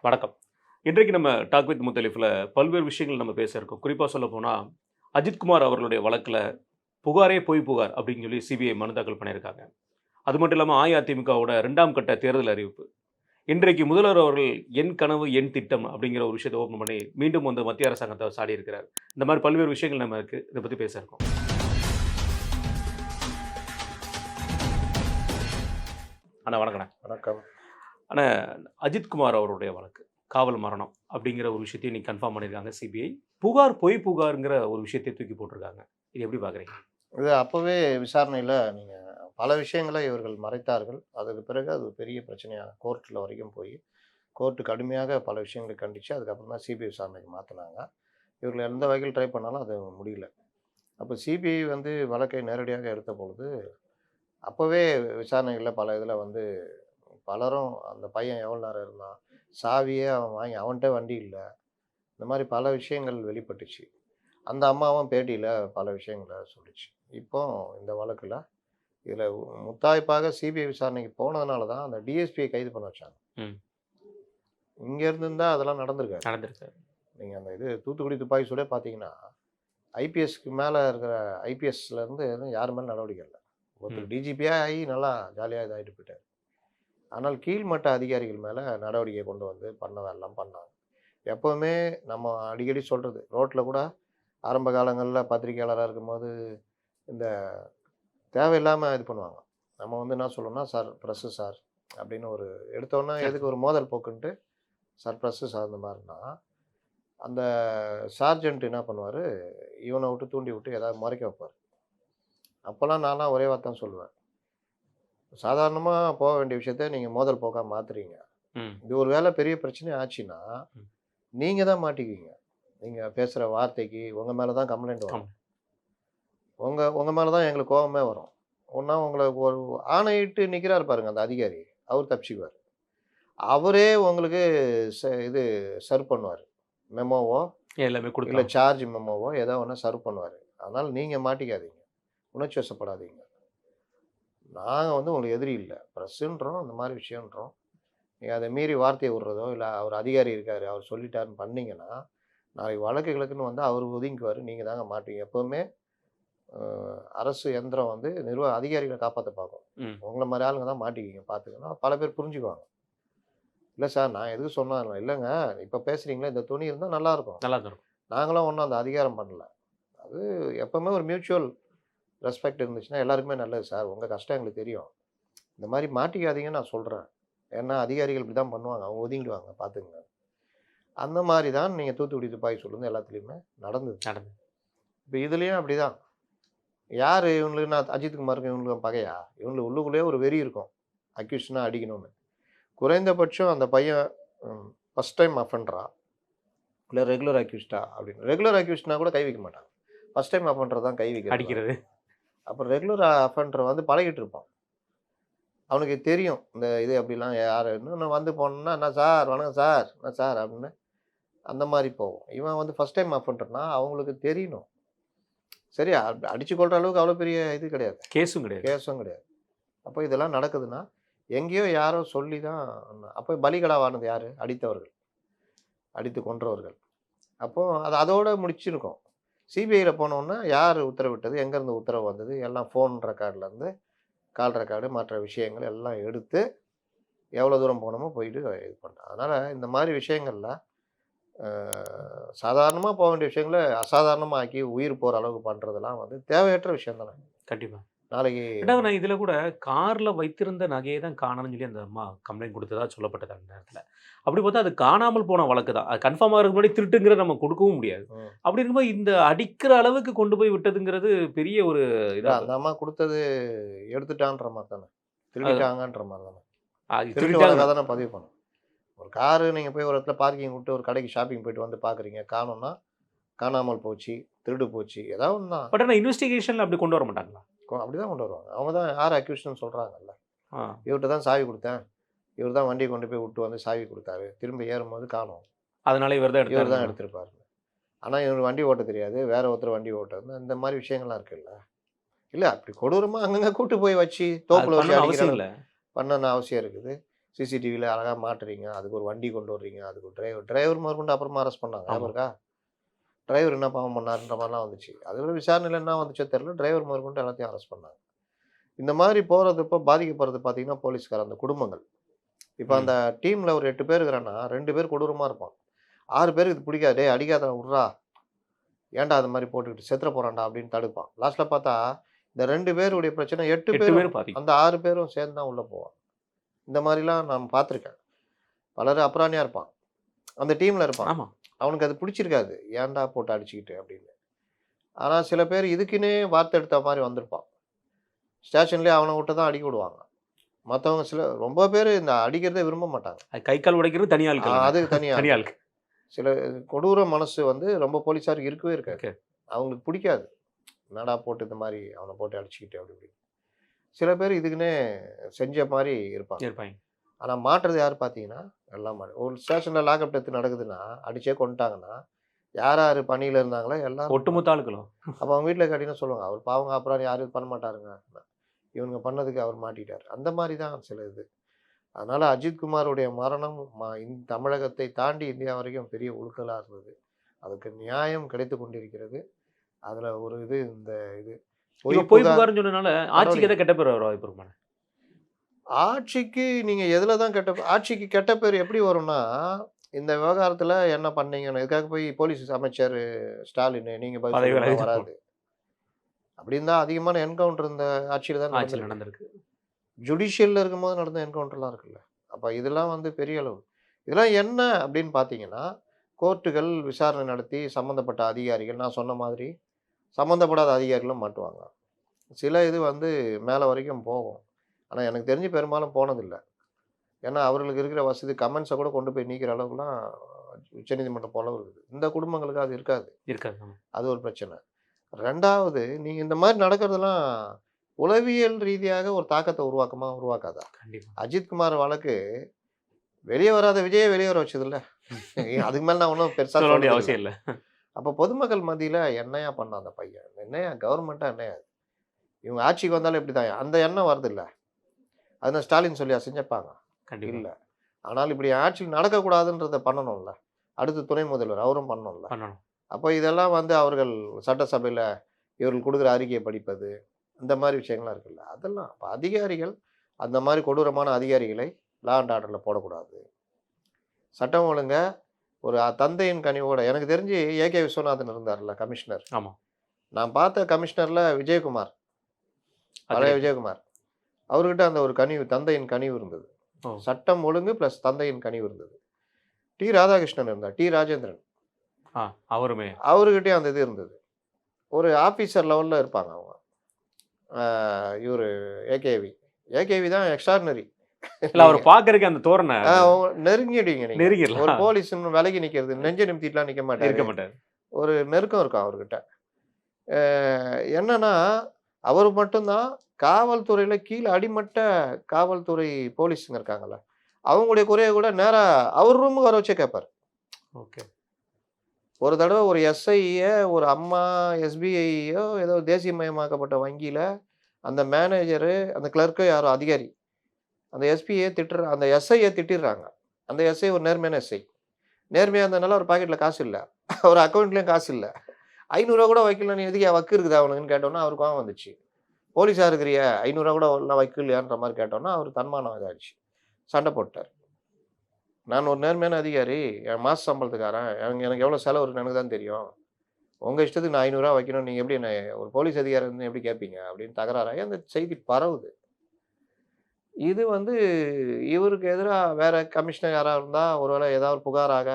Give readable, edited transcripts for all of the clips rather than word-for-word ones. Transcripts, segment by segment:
வணக்கம். இன்றைக்கு நம்ம டாக் வித் முத்தலிஃப்ல பல்வேறு விஷயங்கள் நம்ம பேச இருக்கோம். குறிப்பா சொல்லப்போனா, அஜித்குமார் அவர்களுடைய வழக்குல புகாரே பொய் புகார் அப்படின்னு சொல்லி சிபிஐ மனு தாக்கல் பண்ணியிருக்காங்க. அது மட்டும் இல்லாம அஇஅதிமுகவோட 2ஆம் கட்ட தேர்தல் அறிவிப்பு. இன்றைக்கு முதல்வர் அவர்கள் என் கனவு, என் திட்டம் அப்படிங்கிற ஒரு விஷயத்த ஓப்பன் பண்ணி, மீண்டும் வந்து மத்திய அரசாங்கத்த சாடியிருக்கிறார். இந்த மாரி பல்வேறு விஷயங்கள் நம்ம இருக்கு. இத பத்தி பேச இருக்கோம். அண்ணா வணக்கண்ணே. வணக்கம். அண்ணா, அஜித்குமார் அவருடைய வழக்கு. காவல் மரணம் அப்படிங்கிற ஒரு விஷயத்தையும் இன்னைக்கு கன்ஃபார்ம் பண்ணியிருக்காங்க சிபிஐ. புகார் பொய் புகார்ங்கிற ஒரு விஷயத்தை தூக்கி போட்டிருக்காங்க. இது எப்படி பார்க்குறீங்க? இது அப்பவே விசாரணையில நீங்க பல விஷயங்கள இவர்கள் மறைத்தார்கள். அதுக்கு பிறகு அது பெரிய பிரச்சனையா கோர்ட்ல வரைக்கும் போய், கோர்ட் கடுமையாக பல விஷயங்களை கண்டிச்சு, அதுக்கப்புறம் தான் சிபிஐ விசாரணைக்கு மாத்துனாங்க. இவர்கள் எந்த வகையில் ட்ரை பண்ணாலும் அது முடியல. அப்ப சிபிஐ வந்து வழக்கை நேரடியாக எடுத்த பொழுது, அப்பவே விசாரணைகள்ல பல இதில வந்து பலரும் அந்த பையன் எவ்வளோ நேரம் இருந்தான்? சாவியே அவன் வாங்கி அவன்ட்ட வண்டி இல்ல. இந்த மாரி பல விஷயங்கள் வெளிப்பட்டுச்சு. அந்த அம்மாவும் பேட்டியில பல விஷயங்கள சொல்லுச்சு. இப்போ இந்த வழக்குல இதில முத்தாய்ப்பாக சிபிஐ விசாரணைக்கு போனதுனால தான் அந்த டிஎஸ்பிய கைது பண்ண வச்சாங்க. ம். இங்க இருந்திருந்தா அதெல்லாம் நடந்திருக்காது. நடந்திருக்கு. நீங்க அந்த இது தூத்துக்குடி துப்பாக்கி சூடே பார்த்தீங்கன்னா, ஐபிஎஸ்க்கு மேல இருக்கிற ஐபிஎஸ்லேருந்து யார் மேலும் நடவடிக்கை இல்ல. ஒருத்தர் ம். டிஜிபியா ஆகி நல்லா ஜாலியா இதாயிட்டு போயிட்டாரு. ஆனால் கீழ்மட்ட அதிகாரிகள் மேல நடவடிக்கை கொண்டு வந்து பண்ணதெல்லாம் பண்ணாங்க. எப்பவுமே நம்ம அடிக்கடி சொல்றது, ரோட்ல கூட ஆரம்ப காலங்கள்ல பத்திரிக்கையாளரா இருக்கும்போது, இந்த தேவையில்லாம இது பண்ணுவாங்க. நம்ம வந்து என்ன சொல்லுவோம்னா, "சார் பிரஸ்ஸு சார்" அப்படின்னு ஒரு எடுத்தோனே எதுக்கு ஒரு மோதல் போக்குன்ட்டு, "சார் பிரஸ்ஸு சார்" இந்த மாரின்னா, அந்த சார்ஜென்ட் என்ன பண்ணுவாரு, இவன விட்டு தூண்டி விட்டு ஏதாவது மறைக்க வைப்பாரு. அப்போலாம் நான்லாம் ஒரே வார்த்தை தான் சொல்லுவேன். சாதாரணமா போக வேண்டிய விஷயத்த நீங்க மோதல் போக்கா மாத்துறீங்க. ம். இது ஒரு வேளை பெரிய பிரச்சனை ஆச்சுன்னா, ம். நீங்க தான் மாட்டிக்குவீங்க. நீங்க பேசுற வார்த்தைக்கு உங்க மேல தான் கம்ப்ளைண்ட் கம் வரும். உங்க உங்க மேல தான் எங்களுக்கு கோவமே வரும். ஒண்ணா உங்கள ஒரு ஆணையிட்டு நிக்கிறாரு பாருங்க அந்த அதிகாரி. அவரு தப்பிச்சுக்குவாரு. அவரே உங்களுக்கு இது சர்வ் பண்ணுவாரு. மெமோவோ, எல்லாமே இல்ல குடுத்தாங்க. சார்ஜ் மெமோவோ ஏதோ ஒண்ணு சர்வ் பண்ணுவாரு. அதனால நீங்க மாட்டிக்காதீங்க. உணர்ச்சி வசப்படாதீங்க. நாங்க வந்து உங்களுக்கு எதிரி இல்ல. பிரஸ்ன்றோம், இந்த மாரி விஷயம்ன்றோம். நீங்க அத மீறி வார்த்தைய விடுறதோ, இல்ல அவர் அதிகாரி இருக்காரு, அவர் சொல்லிட்டாருன்னு பண்ணீங்கன்னா, நாளைக்கு வழக்கு கிழக்குன்னு வந்தா அவரு ஒதுங்கிக்குவாரு. நீங்க தாங்க மாட்டுவீங்க. எப்பவுமே அ அரசு எந்திரம் வந்து அதிகாரிகள காப்பாத்த பார்க்கும். ம். உங்கள மாரி ஆளுங்க தான் மாட்டிக்குவீங்க பார்த்துக்கணும். பல பேர் புரிஞ்சுக்குவாங்க. இல்ல சார் நான் எதுக்கு சொன்னேன் இல்லங்க. இப்ப பேசுறீங்களே இந்த துணி இருந்தா நல்லாருக்கும். நல்லா தான் இருக்கும். நாங்களும் ஒண்ணும் அந்த அதிகாரம் பண்ணல. அது எப்பவுமே ஒரு மியூச்சுவல் ரெஸ்பெக்ட் இருந்துச்சுன்னா எல்லாருக்குமே நல்லது சார். உங்க கஷ்டம் எங்களுக்கு தெரியும். இந்த மாரி மாட்டிக்காதீங்கன்னு நான் சொல்றேன். ஏன்னா அதிகாரிகள் இப்படிதான் பண்ணுவாங்க. அவங்க ஒதுங்கிடுவாங்க பார்த்துக்கங்க. அந்த மாரி தான் நீங்க தூத்துக்குடி துப்பாக்கி சூடு வந்து எல்லாத்துலயுமே நடந்தது. நடந்தது. இப்ப இதுலயும் அப்படிதான். யாரு இவங்களுக்கு நான் அஜித்குமாருக்கும் இவங்களுக்கும் பகையா? இவங்களுக்கு உள்ளுக்குள்ளேயே ஒரு வெறி இருக்கும். அக்யூஸ்ட்னா அடிக்கணும்னு. குறைந்தபட்சம் அந்த பையன் ஃபர்ஸ்ட் டைம் அஃபெண்டரா? இல்ல ரெகுலர் அக்யூஸ்டா? அப்படின்னு. ரெகுலர் அக்யூஸ்ட்னா கூட கை வைக்க மாட்டாங்க. ஃபர்ஸ்ட் டைம் அஃபெண்டர் தான் கை வைக்கிறது அடிக்கிறது. வழக்கம். அப்ப ரெகுலர் அஃபெண்டர் வந்து பழகிட்டு இருப்பான். அவனுக்கு தெரியும். இந்த இது அப்படிலாம் யாரு இன்னும் வந்து போனோம்னா, "என்ன சார்? வணக்கம் சார். என்ன சார்?" அப்படின்னு அந்த மாரி போகும். இவன் வந்து ஃபர்ஸ்ட் டைம் அஃபெண்டர்னா அவங்களுக்கு தெரியணும். சரி அடிச்சு கொல்ற அளவுக்கு அவ்வளோ பெரிய இது கிடையாது. கேஸும் கிடையாது. கேஸும் கிடையாது. அப்போ இதெல்லாம் நடக்குதுன்னா, எங்கேயோ யாரோ சொல்லி தான் அப்போ பலிகடாவானது யாரு? அடித்தவர்கள். அடித்து கொன்றவர்கள். அப்போ அது அதோட முடிச்சிருக்கும். சிபிஐல போனோம்னா, யார் உத்தரவிட்டது? எங்கேருந்து உத்தரவு வந்தது? எல்லாம் ஃபோன் ரெக்கார்ட்லேருந்து, கால் ரெக்கார்டு மற்ற விஷயங்கள் எல்லாம் எடுத்து, எவ்வளோ தூரம் போணுமோ போயிட்டு இது பண்ணேன். அதனால இந்த மாரி விஷயங்கள்ல அ சாதாரணமா போ வேண்டிய விஷயங்கள அசாதாரணமா ஆக்கி உயிர் போற அளவுக்கு பண்றதெல்லாம் வந்து தேவையற்ற விஷயம் தானே. கண்டிப்பா. நாளைக்கு 2வது நான் இதில கூட கார்ல வைத்திருந்த நகைய தான் காணோம்னு சொல்லி அந்த அம்மா கம்ப்ளைண்ட் குடுத்ததா சொல்லப்பட்டது அந்த நேரத்தில. அப்படி பார்த்தா அது காணாமல் போன வழக்கு தான். அது கன்ஃபார்ம் ஆகுறதுக்கு முன்னாடி திருட்டுங்கிறத நம்ம குடுக்கவும் முடியாது. ம். அப்படி இருக்கும்போது இந்த அடிக்கிற அளவுக்கு கொண்டு போய் விட்டதுங்கிறது பெரிய ஒரு இல்ல இதா அந்த அம்மா குடுத்தது எடுத்துட்டான்ற மாரி தானே. அது திருடிட்டாங்கன்ற மாரி தானே. அது திருட்டு திருடிட்டாங்க. வழக்கா தானே பதிவு பண்ணணும். ஒரு காரு நீங்க போய் ஒரு இடத்துல பார்க்கிங் விட்டு ஒரு கடைக்கு ஷாப்பிங் போயிட்டு வந்து பார்க்குறீங்க. காணோம்னா, காணாமல் போச்சு, திருடு போச்சு. ஏதாவது ஒண்ணு தான். பட் ஆனா இன்வெஸ்டிகேஷன்ல அப்படி கொண்டு வர மாட்டாங்களா? அப்படிதான் கொண்டு வருவாங்க. அவங்க தான் யார் அக்யூஸ்ட்ன்னு சொல்றாங்கல்ல. ஆ. இவர்ட்ட தான் சாவி குடுத்தேன். இவர் தான் வண்டிய கொண்டு போய் விட்டு வந்து சாவி குடுத்தாரு. திரும்ப ஏறும்போது காணோம். அதனால இவர் தான் இவர் தான் எடுத்தாருன்னு. எடுத்திருப்பாரு. ஆனா இவருக்கு வண்டி ஓட்ட தெரியாது. வேற ஒருத்தர் வண்டி ஓட்டுறது. இந்த மாரி விஷயங்கள்லாம் இருக்குல்ல. இல்ல அப்படி கொடூரமா அங்கங்க கூட்டு போய் வச்சு, அது தோப்புல வச்சு பண்ணணும்னு அடிக்கிற அவசியம் இல்ல. அளவுக்கு பண்ணணும்னு அவசியம் இருக்குது. சிசிடிவியில் அழகாக மாட்டுறீங்க, அதுக்கு ஒரு வண்டி கொண்டு வர்றீங்க, அதுக்கு ஒரு டிரைவர் முதற்கொண்டு அப்புறமா அரெஸ்ட் பண்ணாங்க. ஞாபகம் ஆமா. இருக்கா? டிரைவர் என்ன பாவம் பண்ணாருன்ற மாதிரிலாம் வந்துச்சு. அதில் விசாரணையில் என்ன வந்துச்சோ தெரியல, டிரைவர் முதற்கொண்டு எல்லாத்தையும் அரெஸ்ட் பண்ணாங்க. இந்த மாதிரி போகிறப்ப பாதிக்கப்படுறது பார்த்தீங்கன்னா போலீஸ்கார அந்த குடும்பங்கள். இப்போ அந்த ம். டீமில் ஒரு 8 பேர் இருக்கிறான்னா 2 பேர் கொடூரமாக இருப்பான். 6 பேருக்கு இது பிடிக்காது. டேய் அடிக்காதடா உட்றா, ஏன்டா அது மாதிரி போட்டுக்கிட்டு செத்துற போறான்டா அப்படின்னு தடுப்பான். லாஸ்ட்டில் பார்த்தா இந்த 2 பேருடைய பிரச்சனை 8 8 பேரும் பேரும் பாதிக்கும். அந்த 6 பேரும் சேர்ந்து தான் உள்ளே போவான். இந்த மாதிரிலாம் நான் பார்த்துருக்கேன். பலர் அப்புறாணியா இருப்பான். அந்த டீம்ல இருப்பான். ஆமா. அவனுக்கு அது பிடிச்சிருக்காது. ஏன்டா போட்டு அடிச்சுக்கிட்டு அப்படின்னு. ஆனா சில பேர் இதுக்குன்னே வார்த்தை எடுத்த மாரி வந்திருப்பான். ஸ்டேஷன்லயே அவன விட்டு தான் அடிக்க விடுவாங்க. மத்தவங்க ரொம்ப பேரு இந்த அடிக்கிறதே விரும்ப மாட்டாங்க. அது கை கால் உடைக்கிறது தனி ஆட்கள். அது தனியா தனி ஆள். ஆளுக்கு. சில கொடூர மனசு வந்து ரொம்ப போலீஸாருக்கு இருக்கவே இருக்காது. ஓகே. அவங்களுக்கு பிடிக்காது. என்னடா போட்டு இந்த மாரி அவன போட்டு அடிச்சுக்கிட்டு அப்படி இப்படின்னு. சில பேர் இதுக்குன்னே செஞ்ச மாரி இருப்பாங்க. இருப்பாங்க. ஆனா மாட்டுறது யாரு பார்த்தீங்கன்னா, எல்லாம் ஒரு ஸ்டேஷன்ல லாக்அப் டெத் நடக்குதுன்னா, அடிச்சே கொன்னுட்டாங்கன்னா, யார் யாரு பணியில இருந்தாங்களோ எல்லாரும் இருப்பாங்க. ஒட்டுமொத்த ஆளுகளும். அப்ப அவங்க வீட்ல கேட்டீங்கன்னா சொல்லுவாங்க. அவர் பாவங்க அப்புறம் யாரும் இது பண்ண மாட்டாருங்க. இவனுங்க பண்ணதுக்கு அவர் மாட்டிட்டாரு. அந்த மாரி தான் சில இது. அதனால அஜித் குமாருடைய மரணம் தமிழகத்தை தாண்டி இந்தியா வரைக்கும் பெரிய உலுக்கலா இருந்தது. அதுக்கு நியாயம் கிடைத்துக் கொண்டிருக்கிறது. அதுல ஒரு இது இந்த இது பொய் இப்ப பொய் புகார் புகார்ன்னு சொன்னனால ஆட்சிக்கு எதாவது கெட்ட பேர் வர வாய்ப்பு இருக்குமா? ஆட்சிக்கு நீங்க எதுல தான் ஆட்சிக்கு கெட்ட பேர் எப்படி வரும்னா, இந்த விவகாரத்துல என்ன பண்ணீங்கன்னு இதுக்காக போய் போலீஸ் அமைச்சர் ஸ்டாலின் நீங்க பதில் பதவி சொல்லுங்கன்னா விலகி வராது. அப்படின்னு தான் அதிகமான என்கவுண்டர் இந்த ஆட்சியில தான் ஆட்சியில் நடந்திருக்கு. நடந்திருக்கு. ஜுடிஷியல்ல இருக்கும்போது நடந்த என்கவுண்டர்லாம் இருக்குல்ல. அப்ப இதெல்லாம் வந்து பெரிய அளவு. இதெல்லாம் என்ன அப்படின்னு பார்த்தீங்கன்னா, கோர்ட்டுகள் விசாரணை நடத்தி சம்மந்தப்பட்ட அதிகாரிகள் நான் சொன்ன மாதிரி சம்மந்தப்படாத அதிகாரிகளும் மாட்டுவாங்க. சில இது வந்து மேல வரைக்கும் போகும். ஆனா எனக்கு தெரிஞ்சு பெரும்பாலும் போனதில்ல. ஏன்னா அவர்களுக்கு இருக்கிற வசதி கமெண்ட்ஸ கூட கொண்டு போய் நீக்கிற அளவுக்குலாம் உச்சநீதிமன்றம் போல இருக்குது. இந்த குடும்பங்களுக்கு அது இருக்காது. இருக்காது. ஆமா. அது ஒரு பிரச்சனை. 2வது நீங்க இந்த மாரி நடக்கிறதெல்லாம் உளவியல் ரீதியாக ஒரு தாக்கத்த உருவாக்குமா? உருவாக்காதா? கண்டிப்பா. அஜித் குமார் வழக்கு வெளிய வராத விஜய வெளிய வர வச்சதுல்ல. அதுக்கு மேல நான் ஒண்ணும் பெருசா சொல்ல வேண்டிய சொல்றதில்ல. அவசியம் இல்ல. அப்ப பொதுமக்கள் மத்தியில என்னய்யா பண்ணான் அந்த பையன்? என்னய்யா கவர்மெண்ட்டா என்னய்யா இது? இவங்க ஆட்சிக்கு வந்தாலும் இப்படிதான். அந்த எண்ணம் வருதுல்ல. அத ஸ்டாலின் சொல்லியா செஞ்சிருப்பாங்க? கண்டிப்பா. இல்ல. ஆனால் இப்படி ஆட்சியில் நடக்கக்கூடாதுன்றத பண்ணணும்ல. அடுத்து துணை முதல்வர் அவரும் பண்ணணும்ல. பண்ணணும். அப்ப இதெல்லாம் வந்து அவர்கள் சட்டசபையில இவர்கள் குடுக்குற அறிக்கைய படிப்பது, இந்த மாரி விஷயங்கள்லாம் இருக்குல்ல. அதெல்லாம் அப்ப அதிகாரிகள் அந்த மாரி கொடூரமான அதிகாரிகளை லா அண்ட் ஆர்டர்ல போடக்கூடாது. சட்டம் ஒழுங்க ஒரு தந்தையின் கனிவோட எனக்கு தெரிஞ்சு ஏகே விஸ்வநாதன் இருந்தார்ல கமிஷனர். ஆமா. நான் பார்த்த கமிஷனர்ல விஜயகுமார், அது பழைய ரைட். விஜயகுமார். அவர்கிட்ட அந்த ஒரு கனிவு, தந்தையின் கனிவு இருந்தது. ஓ! சட்டம் ஒழுங்கு பிளஸ் தந்தையின் கனிவு இருந்தது. டி. ராதாகிருஷ்ணன் இருந்தார். டி. ராஜேந்திரன். ஆ அவருமே. அவருகிட்டயும் அந்த இது இருந்தது. ஒரு ஆஃபீசர் லெவல்ல இருப்பாங்க அவங்க. இவரு ஏகேவி. ஏகேவி தான் எக்ஸ்ட்ரார்டினரி. இல்ல அவர பார்க்கறதுக்கு அந்த தோரணை நெருங்கிடுவீங்க நீங்க. ஒரு நெருங்கிடலாம். போலீஸ்ன்னு விலகி நிக்கிறது. நெஞ்ச நிமித்திட்டுலாம் நிக்க மாட்டாரு. இருக்க மாட்டாரு. ஒரு நெருக்கம் இருக்கும் அவர்கிட்ட. அ என்னன்னா, அவரு மட்டும் தான் காவல்துறையில கீழ அடிமட்ட காவல்துறை போலீஸுங்க இருக்காங்கல்ல, அவங்களுடைய குறைய கூட நேரா அவர் ரூமுக்கு வர வச்சே கேட்பாரு. ஓகே. ஒரு தடவ ஒரு எஸ்ஐய ஒரு அம்மா எஸ்பிஐயோ ஏதோ தேசியமயமாக்கப்பட்ட வங்கியில அந்த மேனேஜரு, அந்த கிளர்க்கோ யாரோ அதிகாரி. அந்த அந்த எஸ்ஐய திட்டிர்றாங்க. அந்த எஸ்ஐ ஒரு நேர்மையான எஸ்ஐ. நேர்மையா இருந்ததுனால அவர் பாக்கெட்ல காசு இல்ல. அவர் அக்கவுண்ட்லயும் காசு இல்ல. ரூ. 500 கூட வைக்கல நீ எதுக்கு வக்கு இருக்குதா அவனுக்குன்னு கேட்டோம்னா அவருக்கு கோவம் வந்துச்சு. போலீஸா இருக்கிறிய ரூ. 500 கூட எல்லாம் வைக்கலையான்ற மாரி கேட்டோம்னா அவர் தன்மானம் இதாயிடுச்சு. சண்டை போட்டாரு. நான் ஒரு நேர்மையான அதிகாரி. என் மாச சம்பளத்துக்காரன். எனக்கு எவ்வளோ செலவு இருக்குன்னு எனக்கு தான் தெரியும். உங்க இஷ்டத்துக்கு நான் ரூ. 500 வைக்கணும். நீங்க எப்படி என்ன ஒரு போலீஸ் அதிகாரி இருந்து எப்படி கேட்பீங்க? அப்படின்னு தகராறாகி அந்த செய்தி பரவுது. இது வந்து இவருக்கு எதிரா வேற கமிஷனர் யாரா இருந்தா ஒருவேளை ஏதாவது ஒரு புகாராக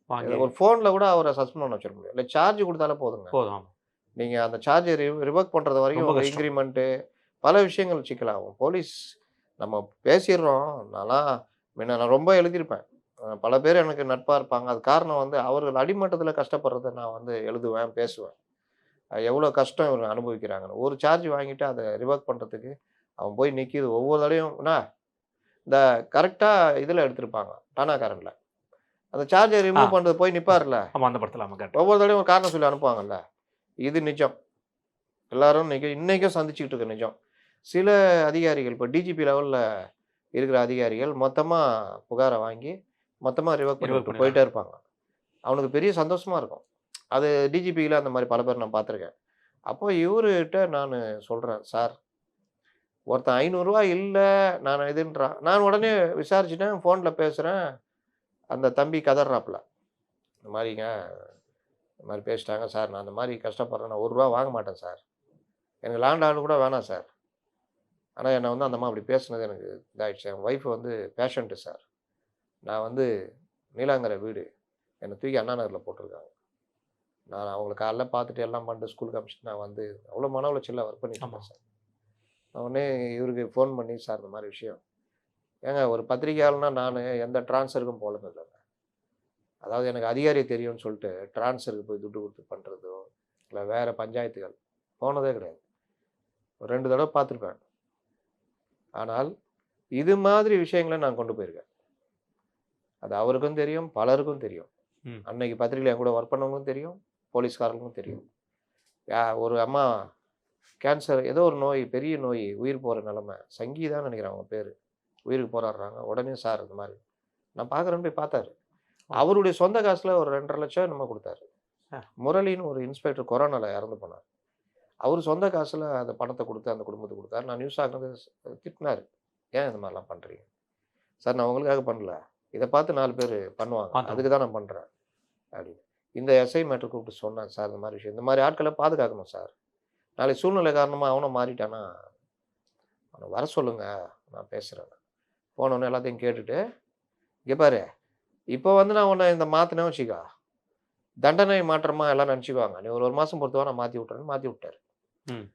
வாங்கி ஒரு ஃபோன்ல கூட அவர சஸ்பெண்ட் பண்ண வச்சிட முடியும். இல்ல சார்ஜ் குடுத்தாலே போதுங்க. போதும். ஆமா. நீங்க அந்த சார்ஜ ரிவோக் பண்றது வரைக்கும் ரொம்ப உங்க கஷ்டம். இன்கிரிமென்ட் பல விஷயங்கள் சிக்கலாகும். போலீஸ் நம்ம பேசிடுறோம். நான் ரொம்ப எழுதியிருப்பேன். பல பேர் எனக்கு நட்பா இருப்பாங்க. அது காரணம் வந்து அவர்கள் அடிமட்டத்தில கஷ்டப்படுறத நான் வந்து எழுதுவேன், பேசுவேன். எவ்வளோ கஷ்டம் இவங்க அனுபவிக்கிறாங்கன்னு. ஒரு சார்ஜ் வாங்கிட்டு அத ரிவோக் பண்றதுக்கு அவன் போய் நிக்கிது. ஒவ்வொரு தடவையும் இந்த கரெக்ட்டா இதுல எடுத்திருப்பாங்க. டானாகாரன்ல. அந்த சார்ஜ ஆ. ரிமூவ் பண்றது போய் நிப்பார்ல. ஆமா அந்த படத்துல ஆமா கரெக்ட். ஒவ்வொரு தடவையும் ஒரு காரணம் சொல்லி அனுப்புவாங்கல்ல. இது நிஜம். எல்லாரும் இன்னைக்கும் சந்திச்சுக்கிட்டு இருக்க நிஜம். சில அதிகாரிகள் இப்ப டிஜிபி லெவல்ல இருக்கிற அதிகாரிகள் மொத்தமாக புகாரை வாங்கி மொத்தமாக ரிவர்க் பண்ணி ரிவர்க் விட்டு பண்ணிடுறாங்க. போயிட்டே இருப்பாங்க. அவனுக்கு பெரிய சந்தோஷமா இருக்கும். அது டிஜிபியில் அந்த மாதிரி பல பேர் நான் பார்த்துருக்கேன். அப்போ இவருகிட்ட நான் சொல்கிறேன், சார் ஒருத்தன் ரூ. 500 இல்ல, நான் இதுன்றான். நான் உடனே விசாரிச்சுட்டேன், ஃபோன்ல பேசுறேன். அந்த தம்பி கதர்றாப்புல. இந்த மாரிங்க, இந்த மாரி பேசிட்டாங்க சார். நான் இந்த மாரி கஷ்டப்படுறேன். நான் ரூ. 1 வாங்க மாட்டேன் சார். எனக்கு லேண்ட் ஆர்டர் கூட வேணாம் சார். ஆனா என்ன வந்து அந்த அம்மா அப்படி பேசுனது எனக்கு இதாயிடுச்சு. என் ஒய்ஃப் வந்து பேஷண்ட்டு சார். நான் வந்து நீலாங்கரை வீடு. என்ன தூக்கி அண்ணா நகர்ல போட்டுருக்காங்க. நான் அவங்கள காலைல பார்த்துட்டு எல்லாம் பண்ணிட்டு ஸ்கூலுக்கு அனுப்பிச்சுட்டு நான் வந்து அவ்வளோ மன உளைச்சல்ல ஒர்க் பண்ணிட்டு ஆமா. இருந்தேன் சார். நான் உடனே இவருக்கு ஃபோன் பண்ணி, சார் இந்த மாரி விஷயம். ஏங்க ஒரு பத்திரிக்கையாளனா நானு எந்த ட்ரான்ஸ்ஃபருக்கும் போனதில்லங்க. அதாவது எனக்கு அதிகாரி தெரியும்னு சொல்லிட்டு ட்ரான்ஸ்ஃபருக்கு போய் துட்டு குடுத்து பண்றதோ, இல்ல வேற பஞ்சாயத்துகள் போனதே கிடையாது. ஒரு 2 தடவ பார்த்துருப்பேன். ஆனால் இது மாதிரி விஷயங்கள நான் கொண்டு போயிருக்கேன். அது அவருக்கும் தெரியும், பலருக்கும் தெரியும். ம். அன்னைக்கு பத்திரிக்கையில என் கூட ஒர்க் பண்ணவங்களுக்கும் தெரியும், போலீஸ்காரங்களுக்கும் தெரியும். ஒரு அம்மா கேன்சர் ஏதோ ஒரு நோய், பெரிய நோய், உயிர் போற நிலைமை. சங்கீதான்னு நினைக்கிறேன் அவங்க பேரு. உயிருக்கு போராடுறாங்க. உடனே சார் இந்த மாரி. நான் பார்க்குறேன்னு போய் பார்த்தாரு. அவருடைய சொந்த காசுல ஒரு 2,50,000 என்னமோ குடுத்தாரு. அ. முரளின்னு ஒரு இன்ஸ்பெக்டர் கொரோனால இறந்து போனார். அவரு சொந்த காசுல அந்த பணத்த குடுத்து அந்த குடும்பத்துக்கு குடுத்தாரு. நான் நியூஸ் ஆக்குனது திட்டினாரு. ஏன் இந்த மாரிலாம் பண்றீங்க? சார் நான் உங்களுக்காக பண்ணல. இத பார்த்து 4 பேரு பண்ணுவாங்க. பார்த்துருவோம். அதுக்கு தான் நான் பண்றேன். அப்படின்னு. இந்த எஸ்ஐ மேட்டர் கூப்பிட்டு சொன்னேன் சார் இந்த மாரி விஷயம். இந்த மாரி ஆட்கள பாதுகாக்கணும் சார். நாளைக்கு சூழ்நிலை காரணமா அவனும் மாறிட்டானா, அவன வர சொல்லுங்க. நான் பேசுறேன். போனோனே எல்லாத்தையும் கேட்டுட்டு, இங்க பாரு, இப்போ வந்து நான் உன்ன இந்த மாத்துனேன்னு வச்சுக்கோ, தண்டனை மாற்றமா எல்லாம் நெனச்சுக்குவாங்க. நீ ஒரு 1 மாசம் பொறுத்து வா நான் மாத்தி விட்டுறேன்னு மாத்தி விட்டாரு. ம்.